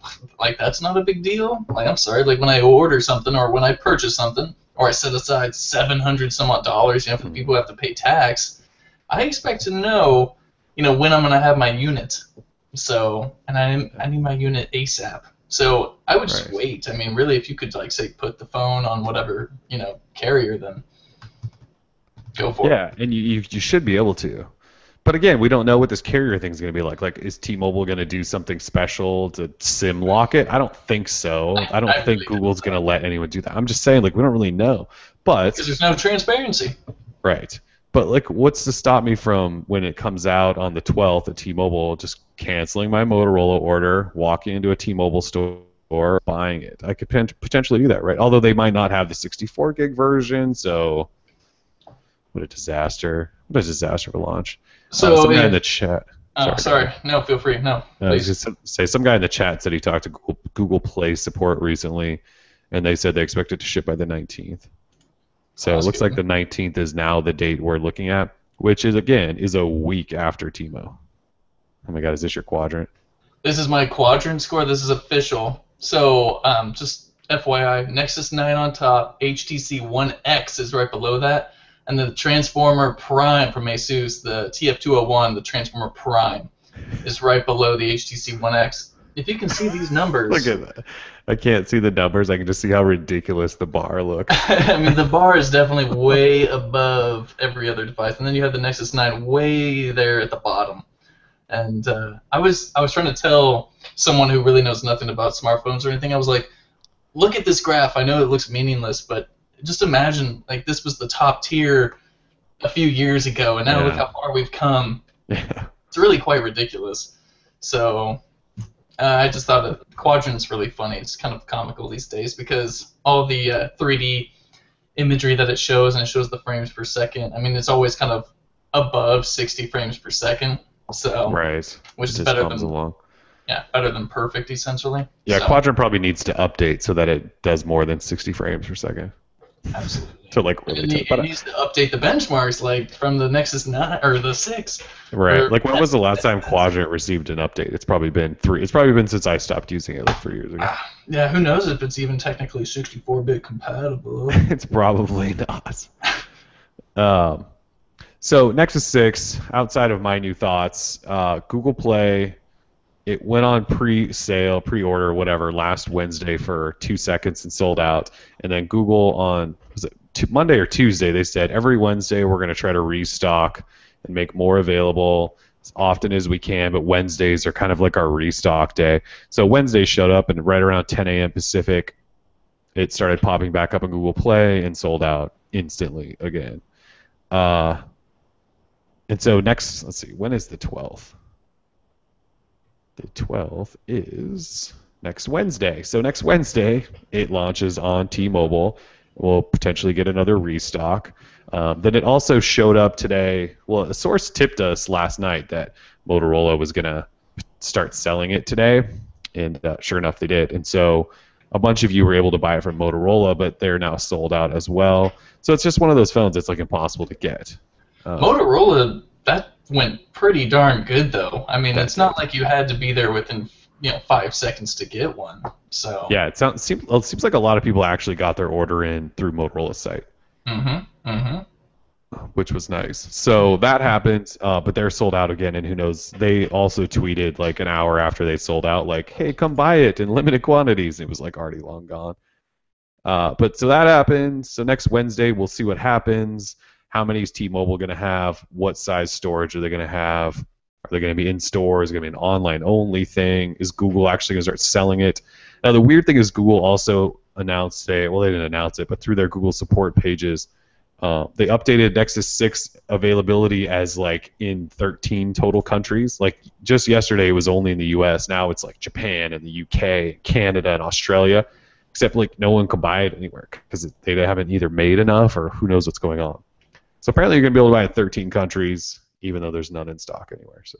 [SPEAKER 2] that's not a big deal. Like, I'm sorry, like when I order something or when I purchase something or I set aside $700 some odd dollars, for the people who have to pay tax, I expect to know, when I'm going to have my unit. So, and I need my unit ASAP. So I would just wait. I mean, really, if you could, like, say, put the phone on whatever, carrier, then go for it.
[SPEAKER 1] Yeah, and you should be able to. But again, we don't know what this carrier thing's going to be like. Like, is T-Mobile going to do something special to SIM lock it? I don't think so. I don't
[SPEAKER 2] I
[SPEAKER 1] think
[SPEAKER 2] really don't
[SPEAKER 1] Google's going to
[SPEAKER 2] know.
[SPEAKER 1] let anyone do that. I'm just saying, like, we don't really know. But
[SPEAKER 2] Because there's no transparency.
[SPEAKER 1] right. But like, what's to stop me from when it comes out on the 12th at T-Mobile just canceling my Motorola order, walking into a T-Mobile store, buying it? I could potentially do that, right? Although they might not have the 64 gig version, so what a disaster! What a disaster for launch.
[SPEAKER 2] So
[SPEAKER 1] Some guy in
[SPEAKER 2] yeah.
[SPEAKER 1] the chat.
[SPEAKER 2] Oh,
[SPEAKER 1] Sorry, go
[SPEAKER 2] sorry.
[SPEAKER 1] ahead.
[SPEAKER 2] No, feel free. No,
[SPEAKER 1] I was
[SPEAKER 2] please.
[SPEAKER 1] going to say some guy in the chat said he talked to Google Play support recently, and they said they expect it to ship by the 19th.
[SPEAKER 2] Oh,
[SPEAKER 1] So it
[SPEAKER 2] that's
[SPEAKER 1] looks like
[SPEAKER 2] good.
[SPEAKER 1] the 19th is now the date we're looking at, which is again is a week after Timo. Oh my God, is this your quadrant?
[SPEAKER 2] This is my quadrant score. This is official. So just FYI, Nexus 9 on top, HTC One X is right below that, and the Transformer Prime from Asus, the TF201, the Transformer Prime, is right below the HTC One X. If you can see these
[SPEAKER 1] Look
[SPEAKER 2] numbers,
[SPEAKER 1] at that. I can't see the numbers. I can just see how ridiculous the bar looks.
[SPEAKER 2] I mean, the bar is definitely way above every other device, and then you have the Nexus 9 way there at the bottom. And I was trying to tell someone who really knows nothing about smartphones or anything. I was like, look at this graph. I know it looks meaningless, but just imagine like this was the top tier a few years ago, and now look
[SPEAKER 1] Yeah.
[SPEAKER 2] how far we've come.
[SPEAKER 1] Yeah.
[SPEAKER 2] It's really quite ridiculous. So I just thought a quadrant's really funny. It's kind of comical these days because all the 3D imagery that it shows, and it shows the frames per second. I mean, it's always kind of above 60 frames per second. So,
[SPEAKER 1] Right.
[SPEAKER 2] which
[SPEAKER 1] It
[SPEAKER 2] is
[SPEAKER 1] just
[SPEAKER 2] better
[SPEAKER 1] comes
[SPEAKER 2] than
[SPEAKER 1] along.
[SPEAKER 2] better than perfect essentially.
[SPEAKER 1] Yeah,
[SPEAKER 2] So,
[SPEAKER 1] Quadrant probably needs to update so that it does more than 60 frames per second
[SPEAKER 2] absolutely.
[SPEAKER 1] to like
[SPEAKER 2] And
[SPEAKER 1] really
[SPEAKER 2] it,
[SPEAKER 1] tell.
[SPEAKER 2] it
[SPEAKER 1] But
[SPEAKER 2] needs to update the benchmarks like from the Nexus 9 or the 6
[SPEAKER 1] right,
[SPEAKER 2] or
[SPEAKER 1] like when was the last time Quadrant received an update? It's probably been 3. It's probably been since I stopped using it like 3 years ago.
[SPEAKER 2] yeah, who knows if it's even technically 64-bit compatible.
[SPEAKER 1] It's probably not. Um, so Nexus 6, outside of my new thoughts, Google Play, it went on pre-sale, pre-order, whatever, last Wednesday for 2 seconds and sold out. And then Google on was it Monday or Tuesday, they said every Wednesday we're going to try to restock and make more available as often as we can. But Wednesdays are kind of like our restock day. So Wednesday showed up, and right around 10 a.m. Pacific, it started popping back up on Google Play and sold out instantly again. Uh, and so let's see, when is the 12th? The 12th is next Wednesday. So next Wednesday, it launches on T-Mobile. We'll potentially get another restock. Then it also showed up today. Well, a source tipped us last night that Motorola was going to start selling it today, and sure enough, they did. And so a bunch of you were able to buy it from Motorola, but they're now sold out as well. So it's just one of those phones that's like impossible to get.
[SPEAKER 2] Motorola, that went pretty darn good though. I mean,
[SPEAKER 1] That
[SPEAKER 2] it's not
[SPEAKER 1] did.
[SPEAKER 2] like you had to be there within 5 seconds to get one. So
[SPEAKER 1] Yeah, it seems like a lot of people actually got their order in through Motorola's site,
[SPEAKER 2] mm-hmm.
[SPEAKER 1] which was nice. So that happened, but they're sold out again, and who knows? They also tweeted like an hour after they sold out, like, "Hey, come buy it in limited quantities." It was like already long gone. But so that happened. So next Wednesday, we'll see what happens. How many is T-Mobile going to have? What size storage are they going to have? Are they going to be in stores? Is it going to be an online-only thing? Is Google actually going to start selling it? Now, the weird thing is Google also announced today, well, they didn't announce it, but through their Google support pages, they updated Nexus 6 availability as like in 13 total countries. Like just yesterday it was only in the US. Now it's like Japan and the UK, Canada, and Australia. Except like no one can buy it anywhere because they haven't either made enough or who knows what's going on. So apparently you're going to be able to buy it in 13 countries, even though there's none in stock anywhere. So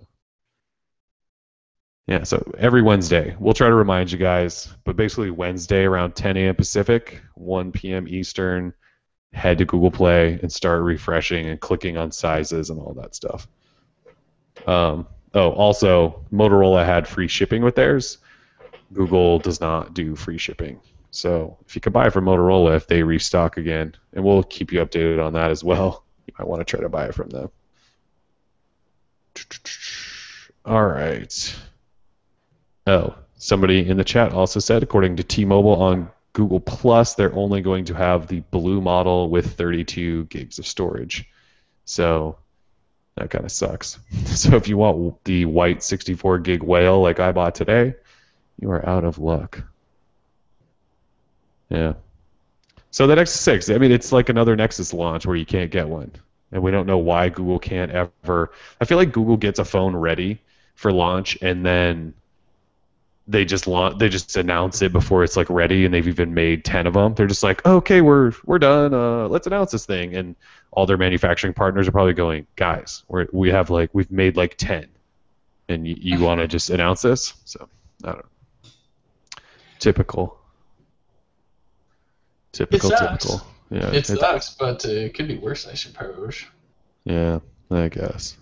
[SPEAKER 1] yeah, so every Wednesday we'll try to remind you guys, but basically Wednesday around 10 a.m. Pacific, 1 p.m. Eastern, head to Google Play and start refreshing and clicking on sizes and all that stuff. Also Motorola had free shipping with theirs. Google does not do free shipping. So if you can buy it from Motorola if they restock again, and we'll keep you updated on that as well. You might want to try to buy it from them. All right. Oh, somebody in the chat also said, according to T-Mobile on Google Plus, they're only going to have the blue model with 32 gigs of storage. So That kind of sucks. So if you want the white 64 gig whale like I bought today, you are out of luck. Yeah. So the Nexus 6, I mean, it's like another Nexus launch where you can't get one. And we don't know why Google can't ever. I feel like Google gets a phone ready for launch and then they just announce it before it's like ready, and they've even made 10 of them. They're just like, oh, okay, we're done. Let's announce this thing. And all their manufacturing partners are probably going, guys, we've made like 10. And you want to just announce this? So, I don't know. Typical.
[SPEAKER 2] It sucks.
[SPEAKER 1] Typical. Yeah,
[SPEAKER 2] it sucks, but it could be worse, I suppose.
[SPEAKER 1] Yeah, I guess.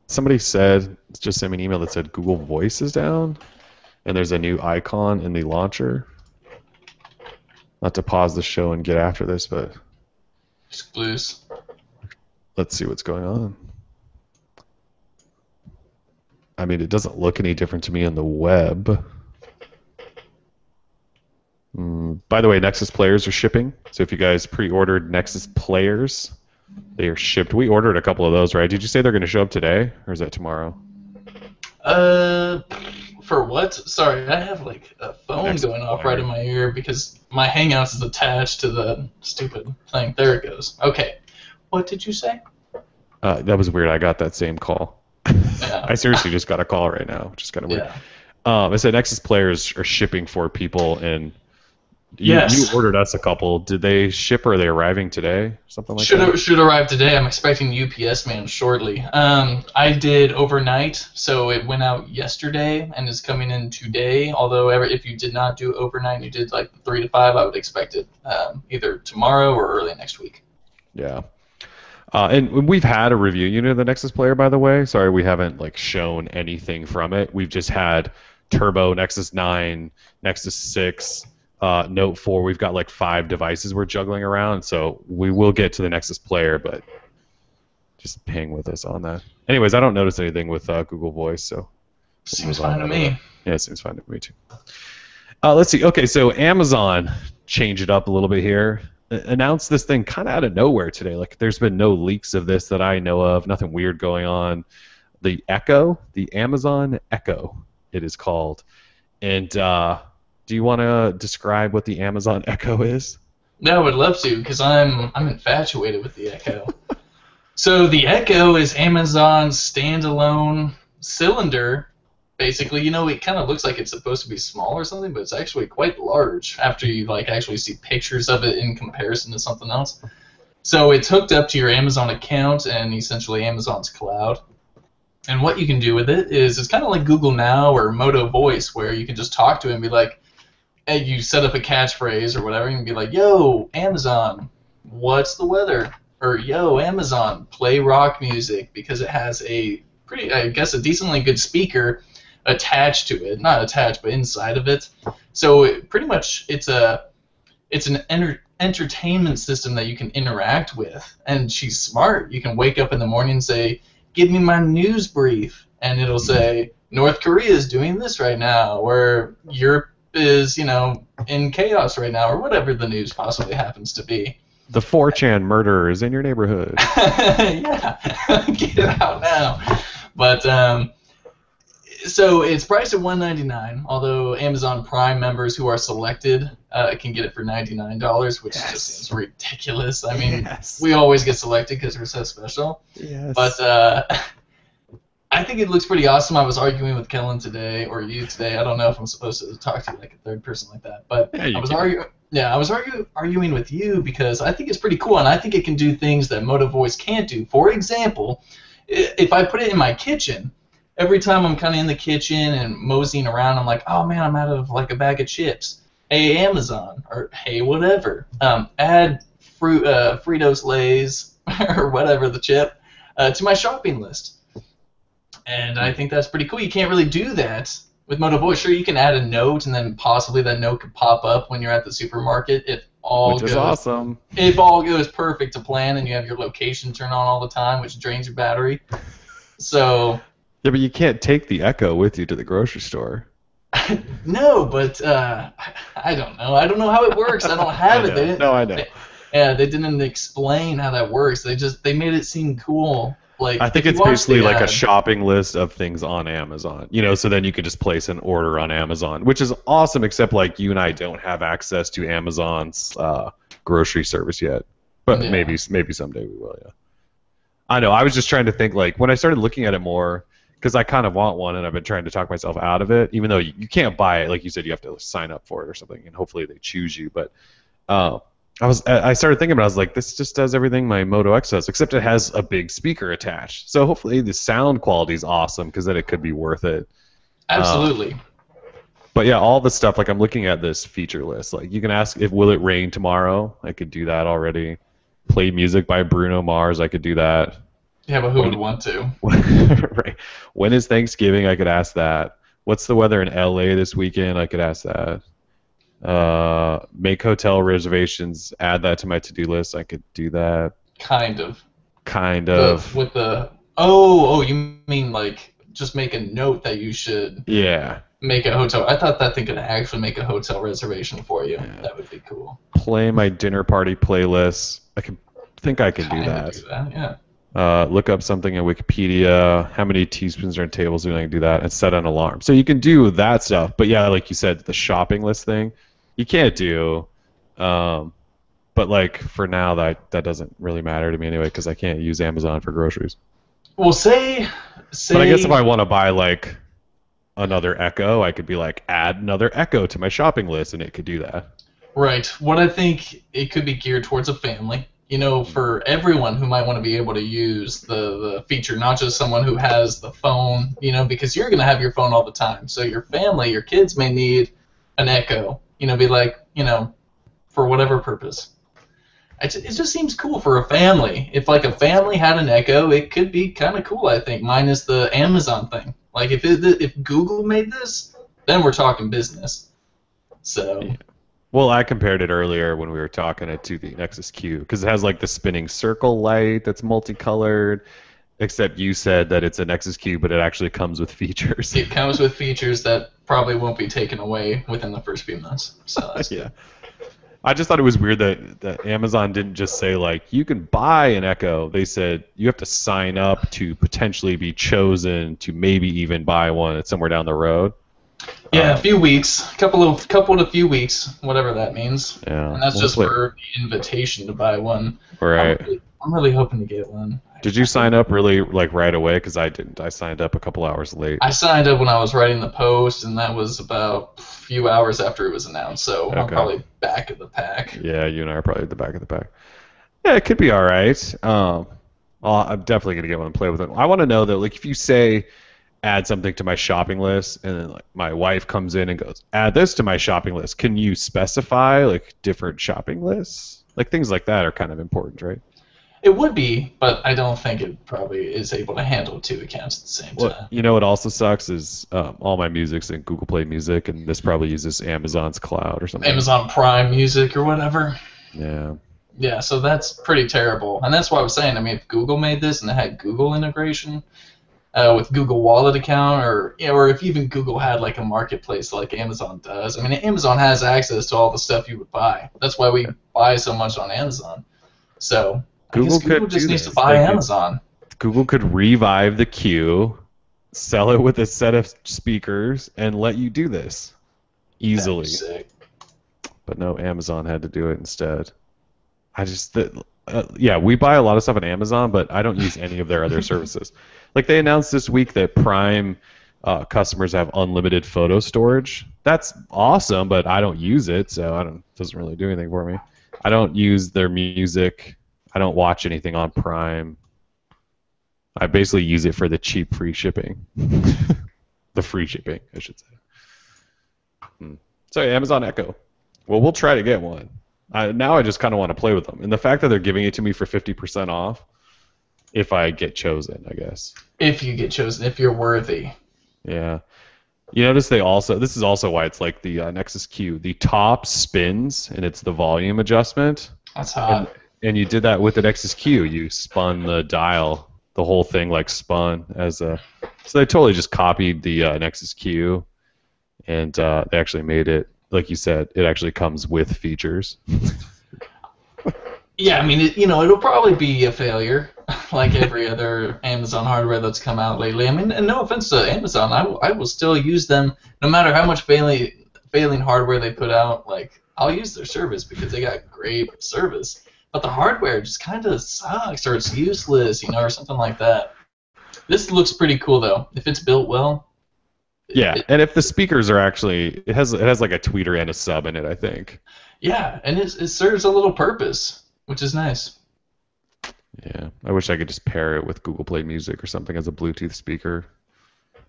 [SPEAKER 1] Somebody just sent me an email that said Google Voice is down, and there's a new icon in the launcher. Not to pause the show and get after this, but
[SPEAKER 2] Exclusive.
[SPEAKER 1] let's see what's going on. I mean, it doesn't look any different to me on the web. By the way, Nexus players are shipping. So if you guys pre-ordered Nexus players, they are shipped. We ordered a couple of those, right? Did you say they're going to show up today, or is that tomorrow?
[SPEAKER 2] For what? Sorry, I have like a phone
[SPEAKER 1] Nexus
[SPEAKER 2] going off
[SPEAKER 1] player.
[SPEAKER 2] right in my ear because my Hangouts is attached to the stupid thing. There it goes. Okay. What did you say?
[SPEAKER 1] That was weird. I got that same call.
[SPEAKER 2] Yeah.
[SPEAKER 1] I seriously just got a call right now, which is kind of weird.
[SPEAKER 2] Yeah.
[SPEAKER 1] I said Nexus players are shipping for people, and you
[SPEAKER 2] Yes.
[SPEAKER 1] ordered us a couple. Did they ship, or are they arriving today? Something like that?
[SPEAKER 2] Should arrive today. I'm expecting UPS man shortly. I did overnight, so it went out yesterday and is coming in today. Although if you did not do overnight, and you did like 3 to 5, I would expect it either tomorrow or early next week.
[SPEAKER 1] Yeah. And we've had a review unit of the Nexus player, by the way. Sorry, we haven't like shown anything from it. We've just had Turbo, Nexus 9, Nexus 6, Note 4. We've got like 5 devices we're juggling around. So we will get to the Nexus player, but just hang with us on that. Anyways, I don't notice anything with Google Voice, so
[SPEAKER 2] Seems fine to me.
[SPEAKER 1] Yeah, it seems fine to me too. Let's see. Okay, so Amazon changed it up a little bit here. Announced this thing kind of out of nowhere today. Like, there's been no leaks of this that I know of. Nothing weird going on. The Echo, the Amazon Echo, it is called. And do you want to describe what the Amazon Echo is?
[SPEAKER 2] No, I would love to because I'm infatuated with the Echo. So the Echo is Amazon's standalone cylinder. Basically, it kind of looks like it's supposed to be small or something, but it's actually quite large after you like actually see pictures of it in comparison to something else. So it's hooked up to your Amazon account and essentially Amazon's cloud. And what you can do with it is it's kind of like Google Now or Moto Voice, where you can just talk to it and be like, hey, you set up a catchphrase or whatever, and be like, yo, Amazon, what's the weather? Or, yo, Amazon, play rock music, because it has a a decently good speaker attached to it. Not attached, but inside of it. So it's an entertainment system that you can interact with. And she's smart. You can wake up in the morning and say, give me my news brief. And it'll say, North Korea is doing this right now, or Europe is, in chaos right now, or whatever the news possibly happens to be.
[SPEAKER 1] The 4chan murderer is in your neighborhood.
[SPEAKER 2] Yeah, get it out now. But so it's priced at $199, although Amazon Prime members who are selected can get it for $99, which just seems ridiculous. I mean, we always get selected because we're so special.
[SPEAKER 1] Yes.
[SPEAKER 2] But I think it looks pretty awesome. I was arguing with Kellen today, or you today. I don't know if I'm supposed to talk to you like a third person like that, but
[SPEAKER 1] Yeah,
[SPEAKER 2] I was arguing with you because I think it's pretty cool, and I think it can do things that Moto Voice can't do. For example, if I put it in my kitchen, every time I'm kind of in the kitchen and moseying around, I'm like, oh man, I'm out of like a bag of chips. Hey Amazon, or hey whatever, add Fritos Lay's or whatever the chip to my shopping list. And I think that's pretty cool. You can't really do that with Moto Voice. Sure, you can add a note, and then possibly that note could pop up when you're at the supermarket if all
[SPEAKER 1] Which is awesome.
[SPEAKER 2] If all goes perfect to plan, and you have your location turned on all the time, which drains your battery. So.
[SPEAKER 1] Yeah, but you can't take the Echo with you to the grocery store.
[SPEAKER 2] No, but I don't know. I don't know how it works. I don't have it.
[SPEAKER 1] No, I know.
[SPEAKER 2] Yeah, they didn't explain how that works. They made it seem cool.
[SPEAKER 1] I
[SPEAKER 2] Like
[SPEAKER 1] think
[SPEAKER 2] if you
[SPEAKER 1] it's
[SPEAKER 2] watch
[SPEAKER 1] basically
[SPEAKER 2] the
[SPEAKER 1] like a
[SPEAKER 2] ad,
[SPEAKER 1] shopping list of things on Amazon. So then you could just place an order on Amazon, which is awesome, except like you and I don't have access to Amazon's grocery service yet. But
[SPEAKER 2] yeah,
[SPEAKER 1] maybe someday we will, yeah. I know. I was just trying to think like when I started looking at it more because I kind of want one and I've been trying to talk myself out of it, even though you can't buy it. Like you said, you have to sign up for it or something, and hopefully they choose you. But uh, I started thinking about it, I was like, this just does everything my Moto X does, except it has a big speaker attached. So hopefully the sound quality is awesome because then it could be worth it. Uh,
[SPEAKER 2] absolutely.
[SPEAKER 1] but yeah, all the stuff like I'm looking at this feature list. Like you can ask if will it rain tomorrow. I could do that already. Play music by Bruno Mars. I could do that.
[SPEAKER 2] Yeah, but who would
[SPEAKER 1] When
[SPEAKER 2] want to?
[SPEAKER 1] right. When is Thanksgiving? I could ask that. What's the weather in LA this weekend? I could ask that. Make hotel reservations. Add that to my to-do list. I could do that.
[SPEAKER 2] Kind of.
[SPEAKER 1] Kind
[SPEAKER 2] The
[SPEAKER 1] of.
[SPEAKER 2] with the you mean like just make a note that you should
[SPEAKER 1] Yeah.
[SPEAKER 2] make a hotel. I thought that thing could actually make a hotel reservation for you.
[SPEAKER 1] Yeah.
[SPEAKER 2] That would be cool.
[SPEAKER 1] Play my dinner party playlist. I could do
[SPEAKER 2] Kind of
[SPEAKER 1] that.
[SPEAKER 2] do that, yeah.
[SPEAKER 1] Look up something in Wikipedia. How many teaspoons are in tablespoons? I can do that and set an alarm. So you can do that stuff. But yeah, like you said, the shopping list thing, you can't do. Um, but like for now, that doesn't really matter to me anyway because I can't use Amazon for groceries.
[SPEAKER 2] Well, say
[SPEAKER 1] But I guess if
[SPEAKER 2] say
[SPEAKER 1] I want to buy like another Echo, I could be like add another Echo to my shopping list, and it could do that.
[SPEAKER 2] right. What I think it could be geared towards a family. You know, for everyone who might want to be able to use the feature, not just someone who has the phone, you know, because you're going to have your phone all the time. So your family, your kids may need an Echo, you know, be like, you know, for whatever purpose. It just seems cool for a family. If like a family had an Echo, it could be kind of cool, I think, minus the Amazon thing. Like if Google made this, then we're talking business. So,
[SPEAKER 1] Yeah. Well, I compared it earlier when we were talking it to the Nexus Q because it has like the spinning circle light that's multicolored. Except you said that it's a Nexus Q, but it actually comes with features.
[SPEAKER 2] it comes with features that probably won't be taken away within the first few months. So that's
[SPEAKER 1] Yeah.
[SPEAKER 2] good.
[SPEAKER 1] I just thought it was weird that Amazon didn't just say like you can buy an Echo. They said you have to sign up to potentially be chosen to maybe even buy one somewhere down the road.
[SPEAKER 2] Yeah, a few weeks, couple to few weeks, whatever that means.
[SPEAKER 1] Yeah.
[SPEAKER 2] And that's just
[SPEAKER 1] Hopefully.
[SPEAKER 2] for the invitation to buy one.
[SPEAKER 1] Right.
[SPEAKER 2] I'm really hoping to get one.
[SPEAKER 1] Did you sign up really like right away? Because I didn't. I signed up a couple hours late.
[SPEAKER 2] I signed up when I was writing the post, and that was about a few hours after it was announced. So I'm
[SPEAKER 1] Okay.
[SPEAKER 2] probably back of the pack.
[SPEAKER 1] Yeah, you and I are probably at the back of the pack. Yeah, it could be all right. I'm definitely gonna get one and play with it. I want to know though, like if you say add something to my shopping list, and then like my wife comes in and goes add this to my shopping list, can you specify like different shopping lists? Like things like that are kind of important, right?
[SPEAKER 2] It would be, but I don't think it probably is able to handle two accounts at the same
[SPEAKER 1] Well,
[SPEAKER 2] time.
[SPEAKER 1] you know what also sucks is all my music's in Google Play Music, and this probably uses Amazon's cloud or something.
[SPEAKER 2] Amazon Prime Music or whatever.
[SPEAKER 1] Yeah.
[SPEAKER 2] Yeah, so that's pretty terrible. And that's what I was saying. I mean, if Google made this and it had Google integration with Google Wallet account, or or if even Google had like a marketplace like Amazon does. I mean, Amazon has access to all the stuff you would buy. That's why we buy so much on Amazon. So I guess
[SPEAKER 1] Google
[SPEAKER 2] Google
[SPEAKER 1] could
[SPEAKER 2] just
[SPEAKER 1] do
[SPEAKER 2] needs to
[SPEAKER 1] this.
[SPEAKER 2] buy
[SPEAKER 1] They could
[SPEAKER 2] Amazon.
[SPEAKER 1] Google could revive the queue, sell it with a set of speakers, and let you do this
[SPEAKER 2] That'd
[SPEAKER 1] easily.
[SPEAKER 2] be sick.
[SPEAKER 1] But no, Amazon had to do it instead. Yeah, we buy a lot of stuff on Amazon, but I don't use any of their other services. Like they announced this week that Prime customers have unlimited photo storage. That's awesome, but I don't use it, so it doesn't really do anything for me. I don't use their music. I don't watch anything on Prime. I basically use it for the cheap free shipping. The free shipping, I should say. So Amazon Echo. Well, we'll try to get one. Now I just kind of want to play with them. And the fact that they're giving it to me for 50% off, if I get chosen, I guess.
[SPEAKER 2] If you get chosen, if you're worthy.
[SPEAKER 1] Yeah. You notice this is also why it's like the Nexus Q. The top spins, and it's the volume adjustment.
[SPEAKER 2] That's hot.
[SPEAKER 1] And you did that with the Nexus Q. You spun the dial. The whole thing like spun as a... So they totally just copied the Nexus Q, and they actually made it, like you said, it actually comes with features.
[SPEAKER 2] Yeah, I mean, it'll probably be a failure, like every other Amazon hardware that's come out lately. I mean, and no offense to Amazon, I will still use them no matter how much failing hardware they put out. Like, I'll use their service because they got great service. But the hardware just kind of sucks, or it's useless, or something like that. This looks pretty cool though. If it's built well.
[SPEAKER 1] Yeah, and if the speakers are actually, it has like a tweeter and a sub in it, I think.
[SPEAKER 2] Yeah, and it serves a little purpose, which is nice.
[SPEAKER 1] Yeah, I wish I could just pair it with Google Play Music or something as a Bluetooth speaker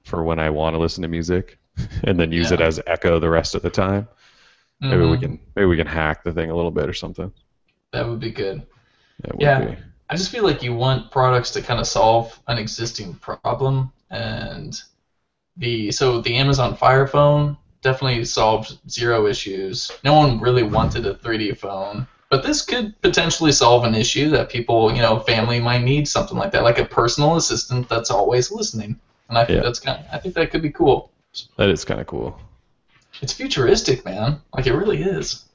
[SPEAKER 1] for when I want to listen to music, and then use it as echo the rest of the time. Maybe we can hack the thing a little bit or something.
[SPEAKER 2] That would be good.
[SPEAKER 1] That would be.
[SPEAKER 2] I just feel like you want products to kind of solve an existing problem, and the Amazon Fire Phone definitely solved zero issues. No one really wanted a 3D phone, but this could potentially solve an issue that people, family might need something like that, like a personal assistant that's always listening. And I think I think that could be cool.
[SPEAKER 1] That is kind of cool.
[SPEAKER 2] It's futuristic, man. Like, it really is.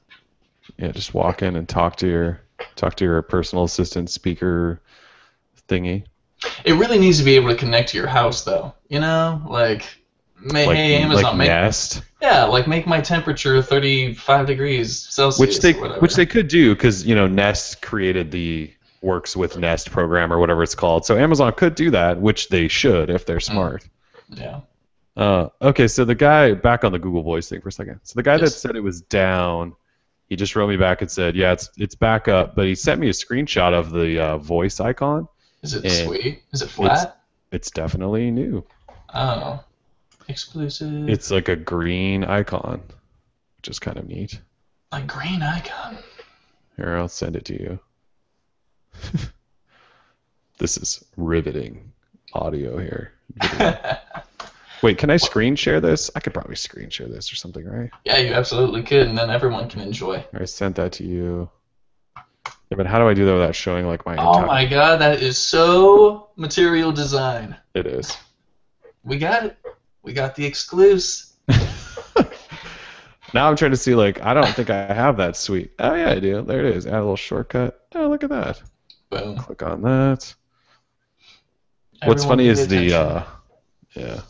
[SPEAKER 1] Yeah, just walk in and talk to your personal assistant speaker thingy.
[SPEAKER 2] It really needs to be able to connect to your house, though. Like hey, Amazon,
[SPEAKER 1] like Nest.
[SPEAKER 2] Yeah, like make my temperature 35 degrees Celsius.
[SPEAKER 1] Which they could do, because Nest created the Works with Nest program or whatever it's called. So Amazon could do that, which they should if they're smart.
[SPEAKER 2] Yeah.
[SPEAKER 1] Okay, so the guy, back on the Google Voice thing for a second. So the guy that said it was down, he just wrote me back and said, yeah, it's back up, but he sent me a screenshot of the voice icon.
[SPEAKER 2] Is it sweet? Is it flat?
[SPEAKER 1] It's definitely new.
[SPEAKER 2] Oh. Exclusive.
[SPEAKER 1] It's like a green icon, which is kind of neat.
[SPEAKER 2] A green icon?
[SPEAKER 1] Here, I'll send it to you. This is riveting audio here. Wait, can I screen share this? I could probably screen share this or something, right?
[SPEAKER 2] Yeah, you absolutely could, and then everyone can enjoy.
[SPEAKER 1] I sent that to you. Yeah, but how do I do that without showing like my
[SPEAKER 2] Oh my god, that is so material design.
[SPEAKER 1] It is.
[SPEAKER 2] We got it. We got the exclusive.
[SPEAKER 1] Now I'm trying to see, like, I don't think I have that suite. Oh yeah, I do. There it is. Add a little shortcut. Oh, look at that.
[SPEAKER 2] Boom.
[SPEAKER 1] Click on that. What's funny is the yeah.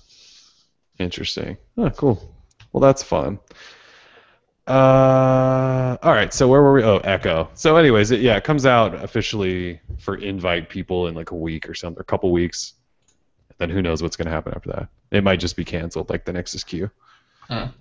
[SPEAKER 1] Interesting. Oh, cool. Well, that's fun. All right, so where were we? Oh, Echo. So anyways, it comes out officially for invite people in like a week or something, a couple weeks. Then who knows what's going to happen after that. It might just be canceled like the Nexus Q. Moto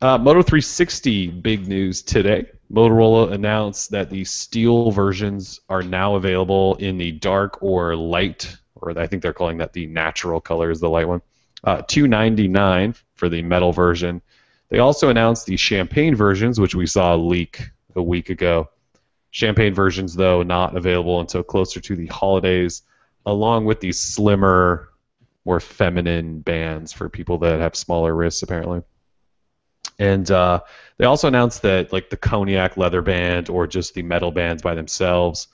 [SPEAKER 1] 360, big news today. Motorola announced that the steel versions are now available in the dark or light, or I think they're calling that the natural color is the light one. $299 for the metal version. They also announced the champagne versions, which we saw leak a week ago. Champagne versions, though, not available until closer to the holidays, along with the slimmer, more feminine bands for people that have smaller wrists, apparently. And they also announced that like the cognac leather band or just the metal bands by themselves.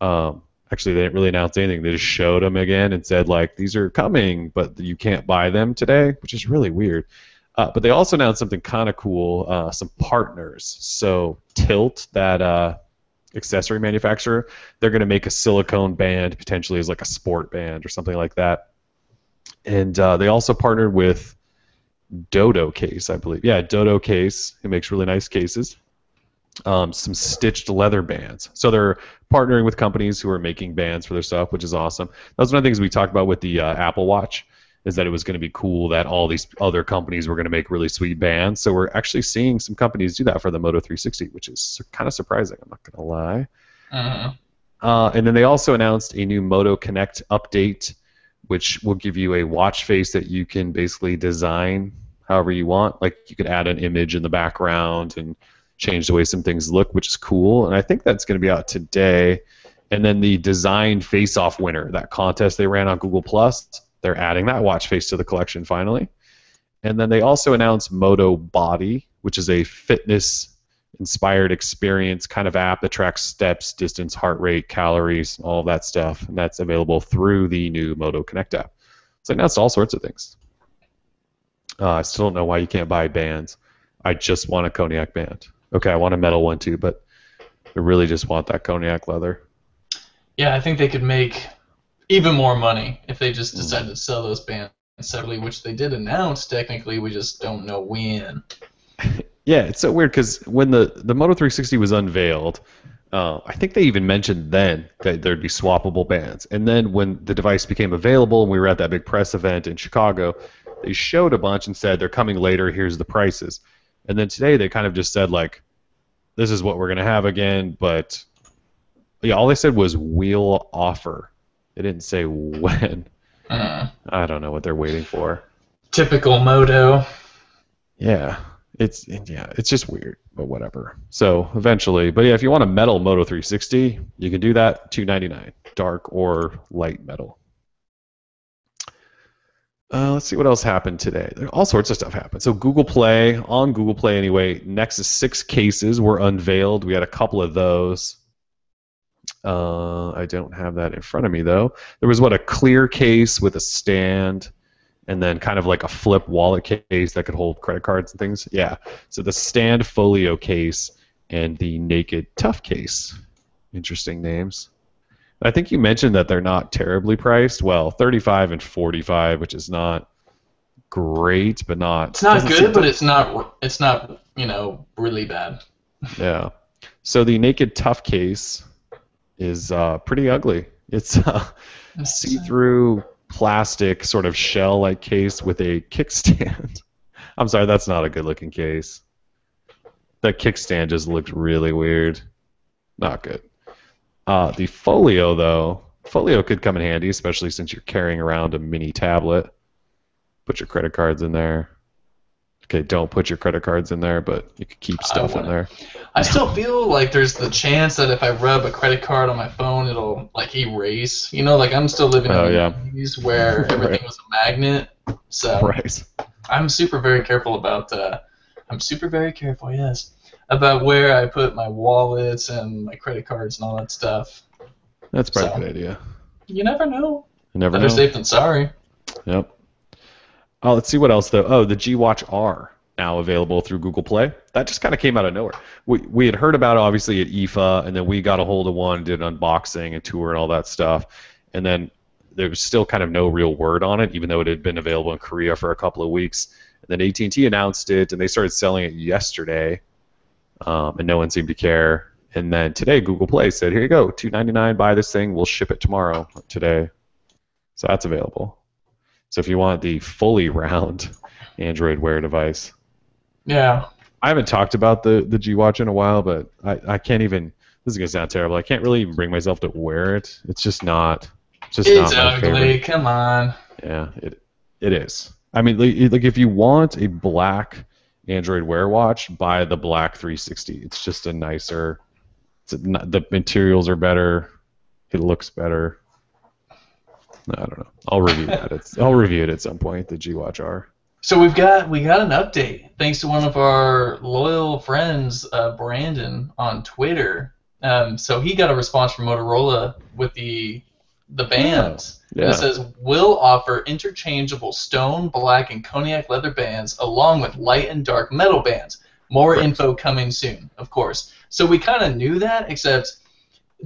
[SPEAKER 1] Actually, they didn't really announce anything. They just showed them again and said, like, these are coming, but you can't buy them today, which is really weird. But they also announced something kind of cool, some partners. So Tilt, that accessory manufacturer, they're going to make a silicone band, potentially as like a sport band or something like that. And they also partnered with Dodo Case, I believe. Yeah, Dodo Case, who makes really nice cases. Some stitched leather bands. So they're partnering with companies who are making bands for their stuff, which is awesome. That was one of the things we talked about with the Apple Watch, is that it was going to be cool that all these other companies were going to make really sweet bands. So we're actually seeing some companies do that for the Moto 360, which is kind of surprising, I'm not going to lie. And then they also announced a new Moto Connect update, which will give you a watch face that you can basically design however you want. Like, you could add an image in the background and change the way some things look, which is cool. And I think that's going to be out today. And then the design face-off winner, that contest they ran on Google+, they're adding that watch face to the collection finally. And then they also announced Moto Body, which is a fitness-inspired experience kind of app that tracks steps, distance, heart rate, calories, all of that stuff. And that's available through the new Moto Connect app. So they announced all sorts of things. I still don't know why you can't buy bands. I just want a cognac band. Okay, I want a metal one too, but They really just want that cognac leather.
[SPEAKER 2] Yeah, I think they could make even more money if they just decided to sell those bands separately, which they did announce technically. We just don't know when.
[SPEAKER 1] Yeah, it's so weird because when the Moto 360 was unveiled, I think they even mentioned then that there'd be swappable bands. And then when the device became available and we were at that big press event in Chicago, they showed a bunch and said they're coming later. Here's the prices. And then today they kind of just said like, this is what we're gonna have again. But yeah, all they said was we'll offer. They didn't say when. I don't know what they're waiting for.
[SPEAKER 2] Typical Moto.
[SPEAKER 1] Yeah. It's just weird, but whatever. So eventually, but yeah, if you want a metal Moto 360, you can do that. $299, dark or light metal. Let's see what else happened today. All sorts of stuff happened. So Google Play, on Google Play anyway, Nexus 6 cases were unveiled. We had a couple of those. I don't have that in front of me though. There was a clear case with a stand, and then kind of like a flip wallet case that could hold credit cards and things. Yeah. So the stand folio case and the naked tough case. Interesting names. I think you mentioned that they're not terribly priced. Well, 35 and 45, which is not great, but not.
[SPEAKER 2] It's not good, but it's not really bad.
[SPEAKER 1] Yeah. So the naked tough case is pretty ugly. It's see-through plastic sort of shell-like case with a kickstand. I'm sorry, that's not a good-looking case. That kickstand just looked really weird. Not good. The folio, though, folio could come in handy, especially since you're carrying around a mini tablet. Put your credit cards in there. Okay, don't put your credit cards in there, but you could keep stuff in there.
[SPEAKER 2] I still feel like there's the chance that if I rub a credit card on my phone, it'll like erase. Like I'm still living in the 90s where everything was a magnet. So I'm super very careful about. I'm super very careful, yes, about where I put my wallets and my credit cards and all that stuff.
[SPEAKER 1] That's probably a good idea.
[SPEAKER 2] You never know.
[SPEAKER 1] You never know.
[SPEAKER 2] Better safe than sorry.
[SPEAKER 1] Yep. Oh, let's see what else though. Oh, the G Watch R now available through Google Play. That just kind of came out of nowhere. We had heard about it obviously at IFA, and then we got a hold of one, did an unboxing and tour and all that stuff, and then there was still kind of no real word on it, even though it had been available in Korea for a couple of weeks. And then AT&T announced it, and they started selling it yesterday, and no one seemed to care. And then today, Google Play said, "Here you go, $299. Buy this thing. We'll ship it tomorrow." Today, so that's available. So if you want the fully round Android Wear device.
[SPEAKER 2] Yeah.
[SPEAKER 1] I haven't talked about the G Watch in a while, but I can't even. This is gonna sound terrible. I can't really even bring myself to wear it. It's just not. It's not my
[SPEAKER 2] ugly.
[SPEAKER 1] favorite.
[SPEAKER 2] Come on.
[SPEAKER 1] Yeah, it is. I mean, like if you want a black Android Wear watch, buy the black 360. It's just a nicer. The materials are better. It looks better. I don't know. I'll review that. I'll review it at some point. The G Watch R.
[SPEAKER 2] So we got an update thanks to one of our loyal friends, Brandon, on Twitter. So he got a response from Motorola with the bands.
[SPEAKER 1] Yeah.
[SPEAKER 2] And it says, "Will offer interchangeable stone, black, and cognac leather bands along with light and dark metal bands. More info coming soon, of course." So we kind of knew that, except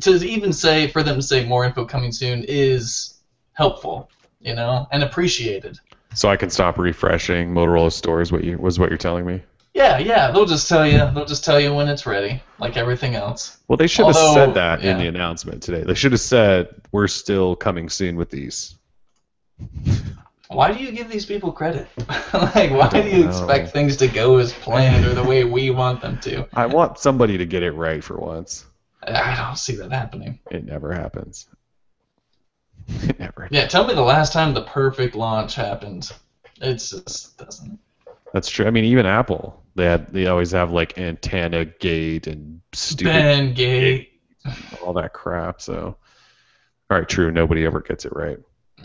[SPEAKER 2] to even say for them to say more info coming soon is helpful, and appreciated.
[SPEAKER 1] So I can stop refreshing Motorola stores. What you're telling me?
[SPEAKER 2] Yeah. They'll just tell you when it's ready, like everything else.
[SPEAKER 1] Well, they should have said that in the announcement today. They should have said we're still coming soon with these.
[SPEAKER 2] Why do you give these people credit? Why do you expect things to go as planned or the way we want them to?
[SPEAKER 1] I want somebody to get it right for once.
[SPEAKER 2] I don't see that happening.
[SPEAKER 1] It never happens.
[SPEAKER 2] Yeah, tell me the last time the perfect launch happened. It just doesn't.
[SPEAKER 1] That's true. I mean, even Apple, they always have like antenna gate and stupid
[SPEAKER 2] Ben gate,
[SPEAKER 1] all that crap. So, all right, true. Nobody ever gets it right.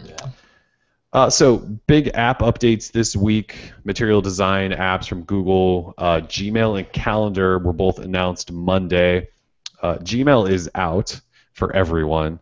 [SPEAKER 2] Yeah.
[SPEAKER 1] So big app updates this week. Material design apps from Google, Gmail and Calendar were both announced Monday. Gmail is out for everyone.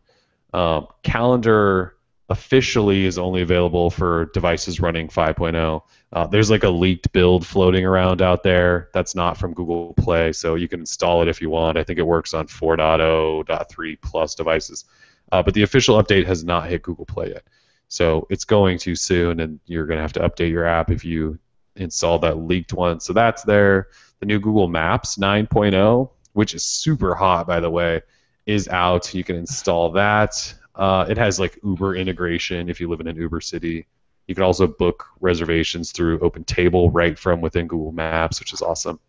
[SPEAKER 1] Calendar officially is only available for devices running 5.0. There's like a leaked build floating around out there that's not from Google Play, so you can install it if you want. I think it works on 4.0.3 plus devices. But the official update has not hit Google Play yet. So it's going to soon, and you're going to have to update your app if you install that leaked one. So that's there. The new Google Maps 9.0, which is super hot, by the way, is out. You can install that. It has like Uber integration if you live in an Uber city. You can also book reservations through OpenTable right from within Google Maps, which is awesome.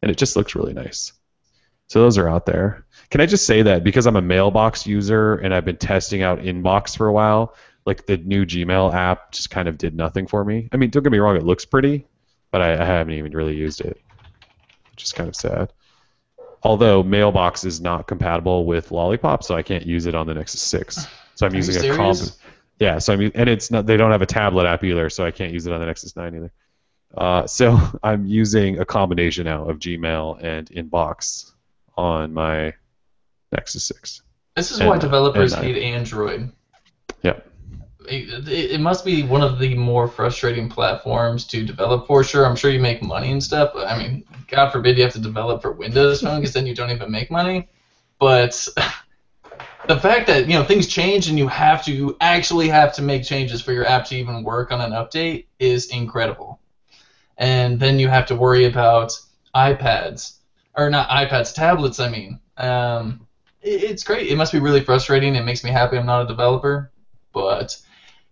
[SPEAKER 1] And it just looks really nice. So those are out there. Can I just say that because I'm a Mailbox user and I've been testing out Inbox for a while, like the new Gmail app just kind of did nothing for me. I mean, don't get me wrong, it looks pretty, but I haven't even really used it, which is kind of sad. Although Mailbox is not compatible with Lollipop, so I can't use it on the Nexus 6. So I'm using a comp. Yeah, so and it's not. They don't have a tablet app either, so I can't use it on the Nexus 9 either. So I'm using a combination now of Gmail and Inbox on my Nexus 6.
[SPEAKER 2] This is why developers hate Android.
[SPEAKER 1] Yeah.
[SPEAKER 2] It must be one of the more frustrating platforms to develop for. Sure, I'm sure you make money and stuff, but I mean, God forbid you have to develop for Windows Phone because then you don't even make money. But the fact that things change and you actually have to make changes for your app to even work on an update is incredible. And then you have to worry about iPads, or not iPads, tablets. I mean, it's great. It must be really frustrating. It makes me happy I'm not a developer, but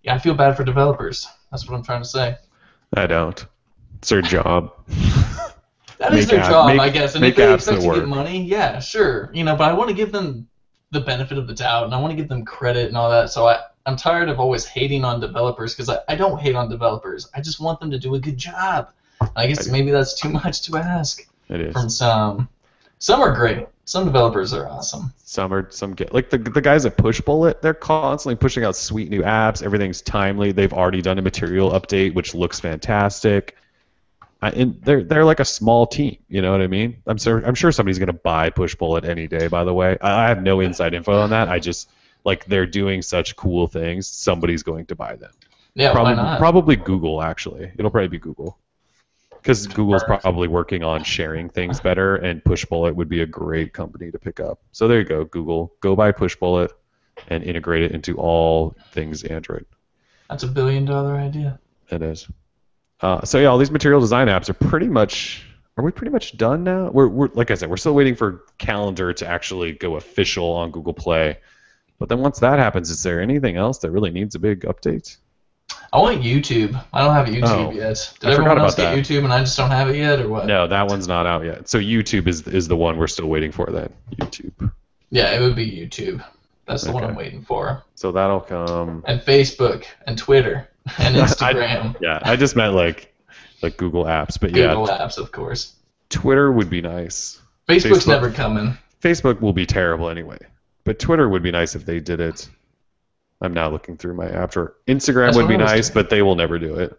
[SPEAKER 2] yeah, I feel bad for developers. That's what I'm trying to say.
[SPEAKER 1] I don't. It's their job.
[SPEAKER 2] That is their job, I guess. And if they expect to get money, yeah, sure. But I want to give them the benefit of the doubt, and I want to give them credit and all that. So I'm tired of always hating on developers, because I don't hate on developers. I just want them to do a good job. I guess maybe that's too much to ask.
[SPEAKER 1] It is.
[SPEAKER 2] From some. Some are great. Some developers are awesome.
[SPEAKER 1] Some get like the guys at Pushbullet. They're constantly pushing out sweet new apps. Everything's timely. They've already done a material update, which looks fantastic. And they're like a small team. You know what I mean? I'm sure somebody's gonna buy Pushbullet any day. By the way, I have no inside info on that. I just like they're doing such cool things. Somebody's going to buy them.
[SPEAKER 2] Yeah, why not?
[SPEAKER 1] Probably Google actually. It'll probably be Google. Because Google's probably working on sharing things better, and Pushbullet would be a great company to pick up. So there you go, Google. Go buy Pushbullet and integrate it into all things Android.
[SPEAKER 2] That's $1 billion idea.
[SPEAKER 1] It is. So yeah, all these material design apps are pretty much. Are we pretty much done now? We're like I said, we're still waiting for Calendar to actually go official on Google Play. But then once that happens, is there anything else that really needs a big update?
[SPEAKER 2] I want YouTube. I don't have YouTube yet. Did everyone else get YouTube and I just don't have it yet, or what?
[SPEAKER 1] No, that one's not out yet. So YouTube is the one we're still waiting for then. YouTube.
[SPEAKER 2] Yeah, it would be YouTube. That's the one I'm waiting for.
[SPEAKER 1] So that'll come.
[SPEAKER 2] And Facebook and Twitter and Instagram.
[SPEAKER 1] I just meant like Google Apps, but
[SPEAKER 2] Google Apps, of course.
[SPEAKER 1] Twitter would be nice.
[SPEAKER 2] Facebook's never coming.
[SPEAKER 1] Facebook will be terrible anyway, but Twitter would be nice if they did it. I'm now looking through my app drawer. Instagram would be nice, but they will never do it.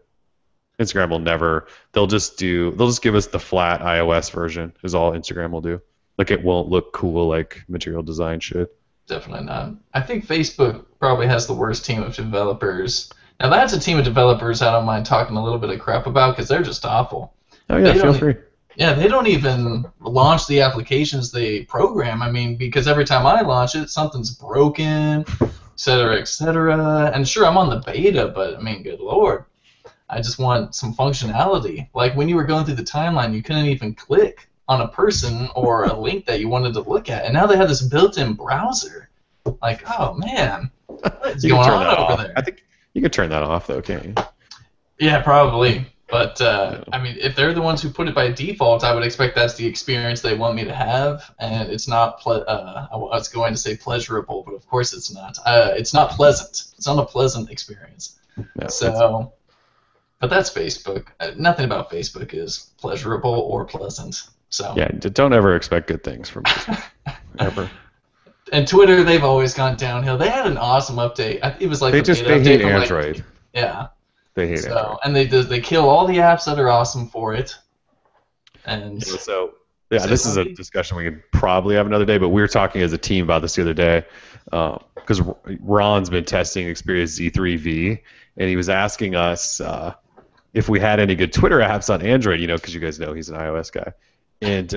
[SPEAKER 1] Instagram will never. They'll just give us the flat iOS version is all Instagram will do. Like it won't look cool like material design should.
[SPEAKER 2] Definitely not. I think Facebook probably has the worst team of developers. Now that's a team of developers I don't mind talking a little bit of crap about because they're just awful.
[SPEAKER 1] Oh yeah, feel free.
[SPEAKER 2] Yeah, they don't even launch the applications they program. I mean, because every time I launch it, something's broken. Etc., etc. And sure, I'm on the beta, but I mean, good lord, I just want some functionality. Like when you were going through the timeline, you couldn't even click on a person or a link that you wanted to look at, and now they have this built-in browser. Like, oh man, what's going on over there?
[SPEAKER 1] I think you can turn that off though, can't you?
[SPEAKER 2] Yeah, probably. But I mean, if they're the ones who put it by default, I would expect that's the experience they want me to have, and it's not. I was going to say pleasurable, but of course it's not. It's not pleasant. It's not a pleasant experience. No, but that's Facebook. Nothing about Facebook is pleasurable or pleasant. So
[SPEAKER 1] yeah, don't ever expect good things from Facebook. Ever.
[SPEAKER 2] And Twitter, they've always gone downhill. They had an awesome update. It was like
[SPEAKER 1] they hate Android.
[SPEAKER 2] Yeah.
[SPEAKER 1] They hate Android.
[SPEAKER 2] And they kill all the apps that are awesome for it. And
[SPEAKER 1] this is a discussion we could probably have another day, but we were talking as a team about this the other day. Because Ron's been testing Xperia Z3V, and he was asking us if we had any good Twitter apps on Android, because you guys know he's an iOS guy. And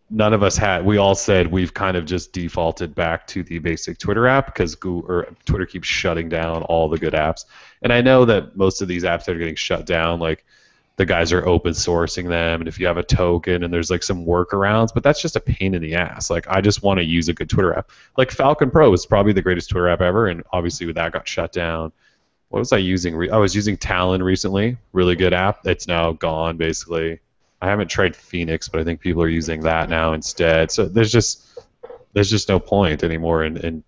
[SPEAKER 1] none of us had. We all said we've kind of just defaulted back to the basic Twitter app because Twitter keeps shutting down all the good apps. And I know that most of these apps that are getting shut down, like the guys are open sourcing them, and if you have a token and there's like some workarounds, but that's just a pain in the ass. Like I just want to use a good Twitter app. Like Falcon Pro is probably the greatest Twitter app ever, and obviously that got shut down. What was I using? I was using Talon recently. Really good app. It's now gone basically. I haven't tried Phoenix, but I think people are using that now instead. So there's just no point anymore in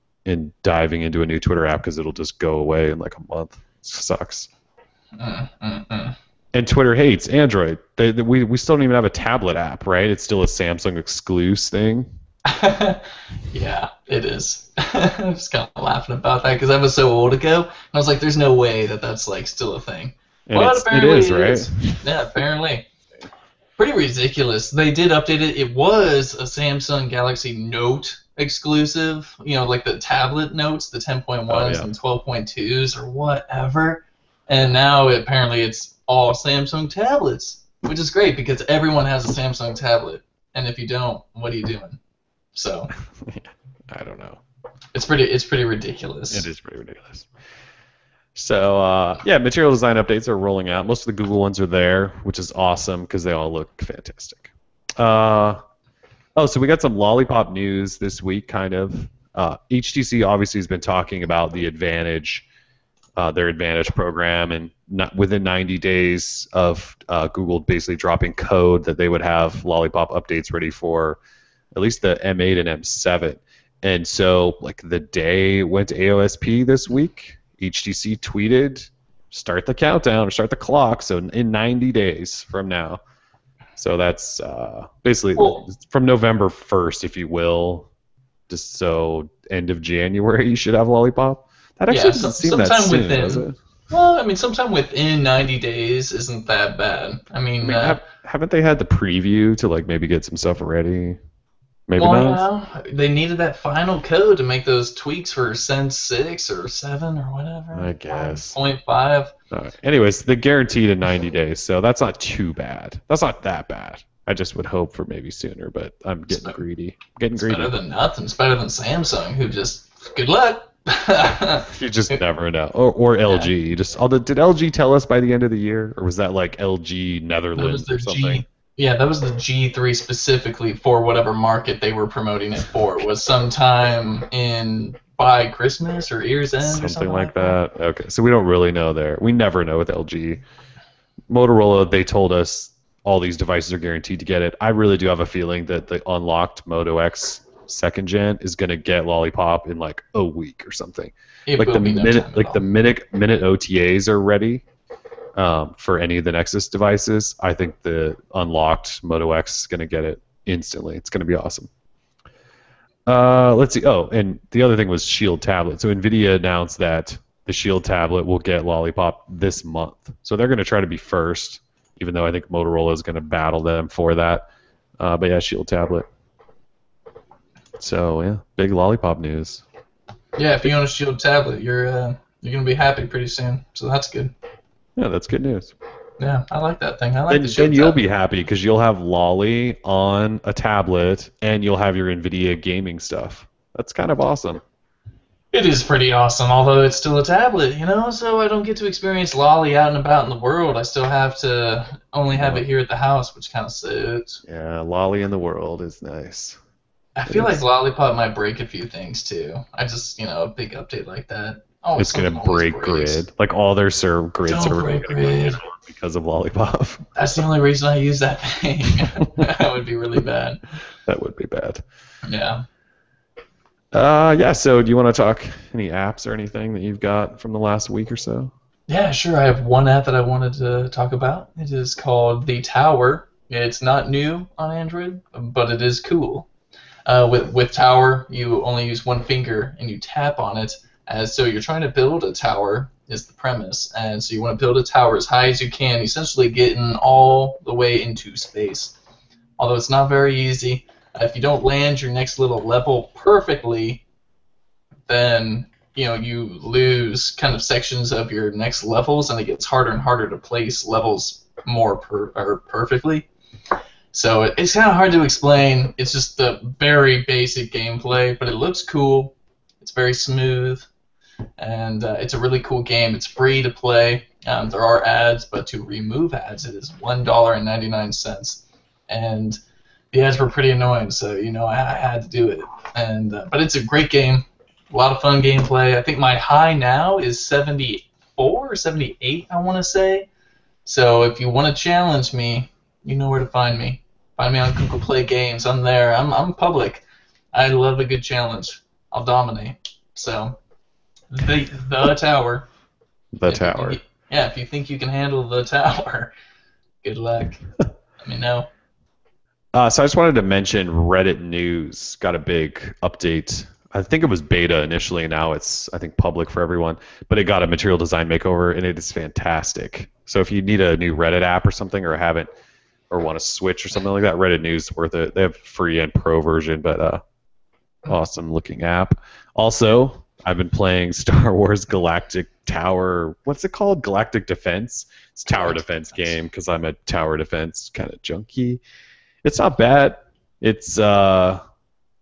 [SPEAKER 1] diving into a new Twitter app because it'll just go away in like a month. It sucks. And Twitter hates Android. We still don't even have a tablet app, right? It's still a Samsung exclusive thing.
[SPEAKER 2] Yeah, it is. I'm just kind of laughing about that because that was so old ago. And I was like, there's no way that's like still a thing.
[SPEAKER 1] And but apparently it is, right?
[SPEAKER 2] Yeah, apparently. Pretty ridiculous. They did update it. It was a Samsung Galaxy Note exclusive, like the tablet notes, the 10.1s and 12.2s or whatever. And now apparently it's all Samsung tablets, which is great because everyone has a Samsung tablet. And if you don't, what are you doing? So
[SPEAKER 1] I don't know.
[SPEAKER 2] It's pretty ridiculous.
[SPEAKER 1] It is pretty ridiculous. So material design updates are rolling out. Most of the Google ones are there, which is awesome because they all look fantastic. So we got some Lollipop news this week, kind of. HTC obviously has been talking about the Advantage, their Advantage program, and within 90 days of Google basically dropping code that they would have Lollipop updates ready for at least the M8 and M7. And so, like the day it went to AOSP this week, HTC tweeted, "Start the countdown or start the clock." So in 90 days from now. So that's basically from November 1st, if you will. Just so end of January, you should have Lollipop. That actually doesn't seem that soon, does it?
[SPEAKER 2] Well, I mean, sometime within 90 days isn't that bad. I mean
[SPEAKER 1] haven't they had the preview to like maybe get some stuff ready? Maybe not.
[SPEAKER 2] Yeah, they needed that final code to make those tweaks for Sense 6 or 7 or whatever.
[SPEAKER 1] I guess.
[SPEAKER 2] 5.5.
[SPEAKER 1] Anyways, they're guaranteed in 90 days, so that's not too bad. That's not that bad. I just would hope for maybe sooner, but I'm getting greedy.
[SPEAKER 2] It's better than nothing. It's better than Samsung, who just, good luck.
[SPEAKER 1] You just never know. Or LG. Did LG tell us by the end of the year, or was that like LG Netherlands or something?
[SPEAKER 2] Yeah, that was the G3 specifically for whatever market they were promoting it for. It was sometime by Christmas or year's end
[SPEAKER 1] something
[SPEAKER 2] or something
[SPEAKER 1] like that. Okay, so we don't really know there. We never know with LG. Motorola, they told us all these devices are guaranteed to get it. I really do have a feeling that the unlocked Moto X second gen is going to get Lollipop in like a week or something. The minute OTAs are ready. For any of the Nexus devices, I think the unlocked Moto X is going to get it instantly. It's going to be awesome. Let's see. Oh, and the other thing was Shield tablet. So NVIDIA announced that the Shield tablet will get Lollipop this month. So they're going to try to be first, even though I think Motorola is going to battle them for that. But yeah, Shield tablet. So yeah, big Lollipop news.
[SPEAKER 2] Yeah, if you own a Shield tablet, you're going to be happy pretty soon. So that's good.
[SPEAKER 1] Yeah, that's good news.
[SPEAKER 2] Yeah, I like that thing. I like the Shield
[SPEAKER 1] Then you'll
[SPEAKER 2] tablet.
[SPEAKER 1] be happy because you'll have Lolly on a tablet and you'll have your NVIDIA gaming stuff. That's kind of awesome.
[SPEAKER 2] It is pretty awesome, although it's still a tablet, so I don't get to experience Lolly out and about in the world. I still have to only have it here at the house, which kind of sucks.
[SPEAKER 1] Yeah, Lolly in the world is nice.
[SPEAKER 2] I feel like Lollipop might break a few things, too. I just, a big update like that.
[SPEAKER 1] It's going to break grid. Like all their grids are going to go down because of Lollipop.
[SPEAKER 2] That's the only reason I use that thing. That would be really bad.
[SPEAKER 1] That would be bad.
[SPEAKER 2] Yeah.
[SPEAKER 1] So do you want to talk any apps or anything that you've got from the last week or so?
[SPEAKER 2] Yeah, sure. I have one app that I wanted to talk about. It is called The Tower. It's not new on Android, but it is cool. With Tower, you only use one finger and you tap on it. So you're trying to build a tower is the premise, and so you want to build a tower as high as you can, essentially getting all the way into space. Although it's not very easy. If you don't land your next little level perfectly, then you lose kind of sections of your next levels, and it gets harder and harder to place levels more perfectly. So it's kind of hard to explain. It's just the very basic gameplay, but it looks cool. It's very smooth, and it's a really cool game. It's free to play. There are ads, but to remove ads, it is $1.99, and the ads were pretty annoying. So I had to do it. And but it's a great game. A lot of fun gameplay. I think my high now is 74 or 78, I want to say. So if you want to challenge me, you know where to find me. Find me on Google Play Games. I'm there. I'm public. I love a good challenge. I'll dominate. So the tower.
[SPEAKER 1] The tower.
[SPEAKER 2] If you think you can handle the tower, good luck. Let me know.
[SPEAKER 1] So I just wanted to mention Reddit News got a big update. I think it was beta initially, and now it's, I think, public for everyone. But it got a material design makeover, and it is fantastic. So if you need a new Reddit app or something, or haven't, or want to switch or something like that, Reddit News is worth it. They have free and pro version, but awesome looking app. Also, I've been playing Star Wars Galactic Tower. What's it called? Galactic Defense. It's a tower defense game because I'm a tower defense kind of junkie. It's not bad. It's a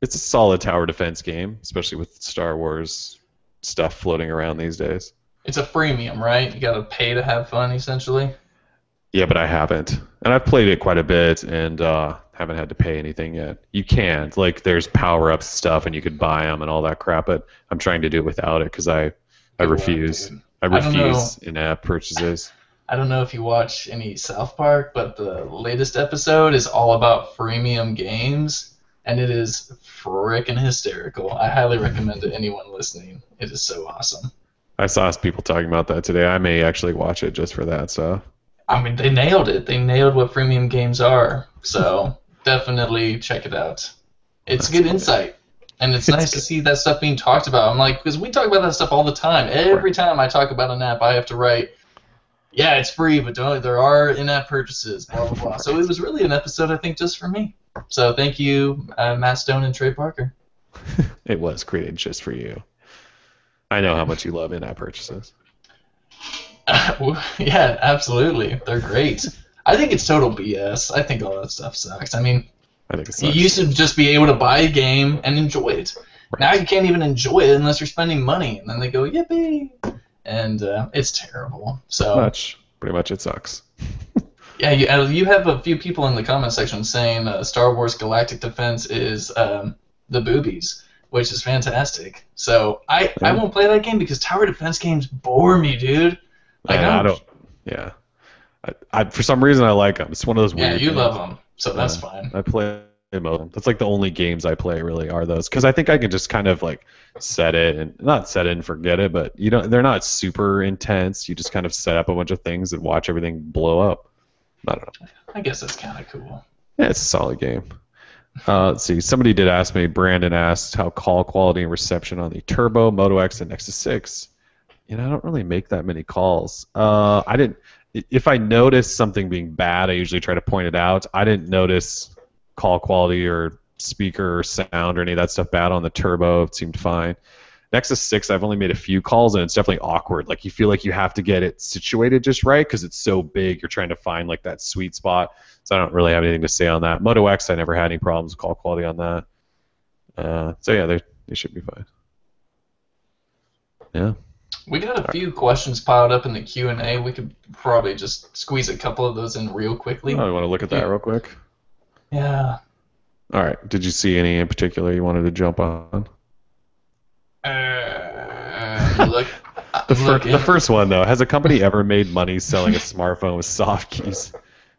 [SPEAKER 1] solid tower defense game, especially with Star Wars stuff floating around these days.
[SPEAKER 2] It's a freemium, right? You gotta pay to have fun, essentially.
[SPEAKER 1] Yeah, but I haven't, and I've played it quite a bit, and haven't had to pay anything yet. You can, like, there's power-ups stuff, and you could buy them and all that crap, but I'm trying to do it without it because I refuse. I refuse in-app purchases.
[SPEAKER 2] I don't know if you watch any South Park, but the latest episode is all about freemium games, and it is frickin' hysterical. I highly recommend it to anyone listening. It is so awesome.
[SPEAKER 1] I saw people talking about that today. I may actually watch it just for that stuff.
[SPEAKER 2] I mean, they nailed it. They nailed what freemium games are. So definitely check it out. It's good insight. And it's nice to see that stuff being talked about. I'm like, because we talk about that stuff all the time. Every time I talk about an app, I have to write, yeah, it's free, but there are in-app purchases, blah, blah, blah. So it was really an episode, I think, just for me. So thank you, Matt Stone and Trey Parker.
[SPEAKER 1] It was created just for you. I know how much you love in-app purchases.
[SPEAKER 2] Yeah, absolutely. They're great. I think it's total BS. I think all that stuff sucks. I mean,
[SPEAKER 1] I think it sucks.
[SPEAKER 2] You used to just be able to buy a game and enjoy it. Right. Now you can't even enjoy it unless you're spending money. And then they go, yippee! And it's terrible. So
[SPEAKER 1] pretty much it sucks.
[SPEAKER 2] Yeah, you have a few people in the comment section saying Star Wars Galactic Defense is the boobies, which is fantastic. So I won't play that game because tower defense games bore me, dude. Like,
[SPEAKER 1] I don't. Yeah. I for some reason I like them. It's one of those weird.
[SPEAKER 2] Yeah, you
[SPEAKER 1] things.
[SPEAKER 2] love them, so that's fine.
[SPEAKER 1] I play Moto. That's like the only games I play really are those, because I think I can just kind of like set it and not set it and forget it, but they're not super intense. You just kind of set up a bunch of things and watch everything blow up. I don't know.
[SPEAKER 2] I guess that's kind of cool.
[SPEAKER 1] Yeah, it's a solid game. Let's see. Somebody did ask me. Brandon asked how call quality and reception on the Turbo, Moto X, and Nexus 6. I don't really make that many calls. I didn't. If I notice something being bad, I usually try to point it out. I didn't notice call quality or speaker or sound or any of that stuff bad on the Turbo. It seemed fine. Nexus 6, I've only made a few calls, and it's definitely awkward. Like, you feel like you have to get it situated just right because it's so big. You're trying to find like that sweet spot. So I don't really have anything to say on that. Moto X, I never had any problems with call quality on that. So yeah, they should be fine. Yeah.
[SPEAKER 2] We got a few questions piled up in the Q&A. We could probably just squeeze a couple of those in real quickly.
[SPEAKER 1] Oh, you want to look at that real quick?
[SPEAKER 2] Yeah.
[SPEAKER 1] All right. Did you see any in particular you wanted to jump on? The first one, though. Has a company ever made money selling a smartphone with soft keys?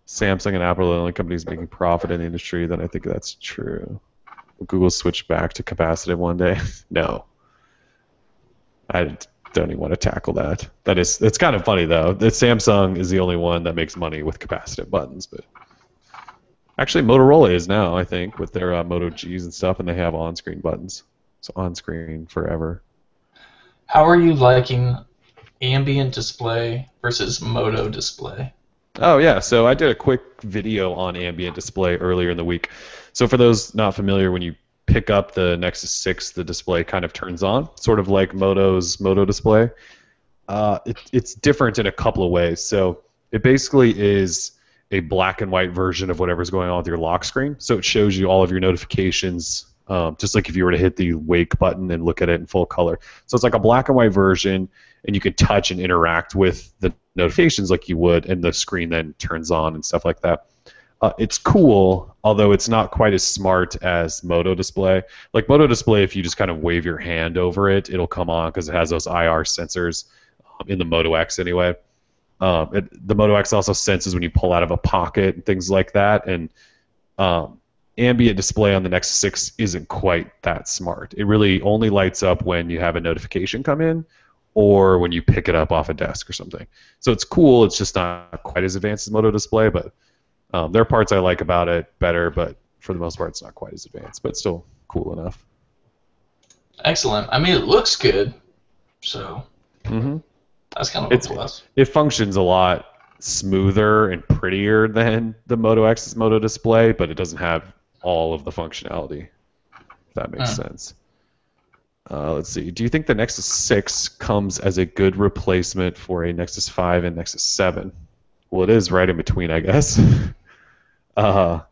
[SPEAKER 1] Samsung and Apple are the only companies making profit in the industry. Then I think that's true. Will Google switch back to capacitive one day? No. I don't even want to tackle that. It's kind of funny, though, that Samsung is the only one that makes money with capacitive buttons. But actually, Motorola is now, I think, with their Moto Gs and stuff, and they have on-screen buttons. So on-screen forever.
[SPEAKER 2] How are you liking ambient display versus Moto display?
[SPEAKER 1] Oh, yeah. So I did a quick video on ambient display earlier in the week. So for those not familiar, when you pick up the Nexus 6, the display kind of turns on, sort of like Moto's Moto display. It's different in a couple of ways. So it basically is a black and white version of whatever's going on with your lock screen. So it shows you all of your notifications, just like if you were to hit the wake button and look at it in full color. So it's like a black and white version, and you can touch and interact with the notifications like you would, and the screen then turns on and stuff like that. It's cool, although it's not quite as smart as Moto Display. Like Moto Display, if you just kind of wave your hand over it, it'll come on because it has those IR sensors in the Moto X anyway. The Moto X also senses when you pull out of a pocket and things like that. And ambient display on the Nexus 6 isn't quite that smart. It really only lights up when you have a notification come in or when you pick it up off a desk or something. So it's cool. It's just not quite as advanced as Moto Display, but there are parts I like about it better, but for the most part it's not quite as advanced, but still cool enough.
[SPEAKER 2] Excellent. I mean, it looks good, so that's kind of a plus.
[SPEAKER 1] It functions a lot smoother and prettier than the Moto X's Moto Display, but it doesn't have all of the functionality, if that makes sense. Let's see. Do you think the Nexus 6 comes as a good replacement for a Nexus 5 and Nexus 7? Well, it is right in between, I guess. Yeah,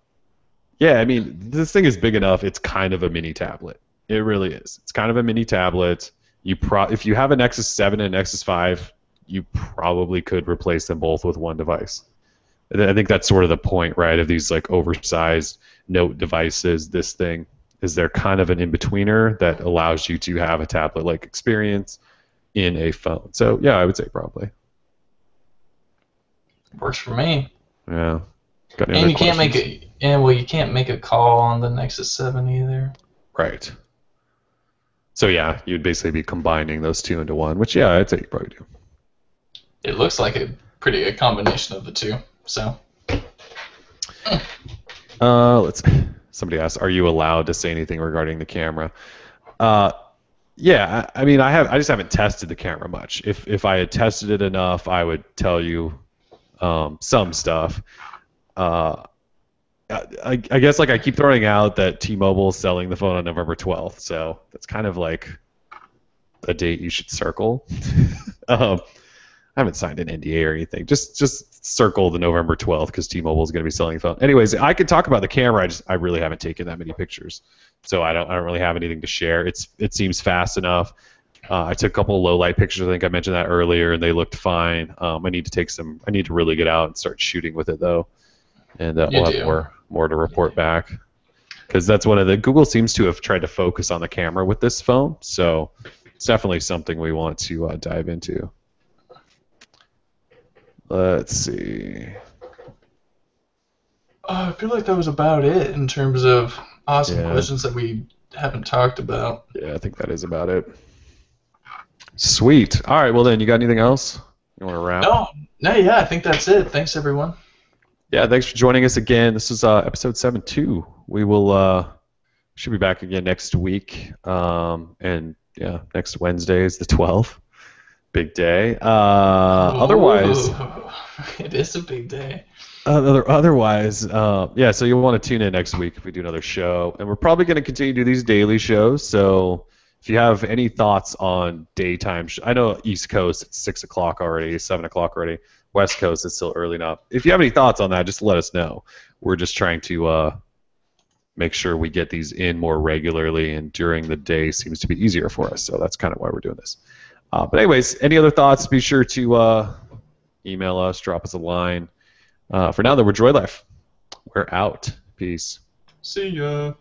[SPEAKER 1] I mean, this thing is big enough. It's kind of a mini tablet. It really is. It's kind of a mini tablet. If you have a Nexus 7 and a Nexus 5, you probably could replace them both with one device. I think that's sort of the point, right, of these like oversized Note devices. This thing is they're kind of an in-betweener that allows you to have a tablet-like experience in a phone. So yeah, I would say probably.
[SPEAKER 2] Works for me.
[SPEAKER 1] Yeah.
[SPEAKER 2] And you can't make you can't make a call on the Nexus 7 either.
[SPEAKER 1] Right. So yeah, you'd basically be combining those two into one, which yeah, I'd say you probably do.
[SPEAKER 2] It looks like a pretty good combination of the two. So.
[SPEAKER 1] Somebody asked, are you allowed to say anything regarding the camera? Yeah, I mean, I just haven't tested the camera much. If I had tested it enough, I would tell you some stuff. I guess like I keep throwing out that T-Mobile is selling the phone on November 12th, so that's kind of like a date you should circle. I haven't signed an NDA or anything. Just circle the November 12th because T-Mobile is going to be selling the phone. Anyways, I could talk about the camera. I really haven't taken that many pictures, so I don't really have anything to share. It seems fast enough. I took a couple of low light pictures. I think I mentioned that earlier, and they looked fine. I need to really get out and start shooting with it though, and we'll have more to report back. Because that's one of the Google seems to have tried to focus on the camera with this phone, so it's definitely something we want to dive into. Let's see.
[SPEAKER 2] I feel like that was about it in terms of awesome questions that we haven't talked about.
[SPEAKER 1] Yeah, I think that is about it. Sweet. All right, well then, you got anything else? You want to wrap?
[SPEAKER 2] No, yeah, I think that's it. Thanks, everyone.
[SPEAKER 1] Yeah, thanks for joining us again. This is episode 7.2. We will should be back again next week. And yeah, next Wednesday is the 12th. Big day. Otherwise,
[SPEAKER 2] it is a big day.
[SPEAKER 1] Otherwise, yeah. So you'll want to tune in next week if we do another show, and we're probably going to continue to do these daily shows. So if you have any thoughts on daytime, I know East Coast it's 6 o'clock already, 7 o'clock already. West Coast is still early enough. If you have any thoughts on that, just let us know. We're just trying to make sure we get these in more regularly, and during the day seems to be easier for us. So that's kind of why we're doing this. But anyways, any other thoughts, be sure to email us, drop us a line. For now, though, we're Droid Life. We're out. Peace.
[SPEAKER 2] See ya.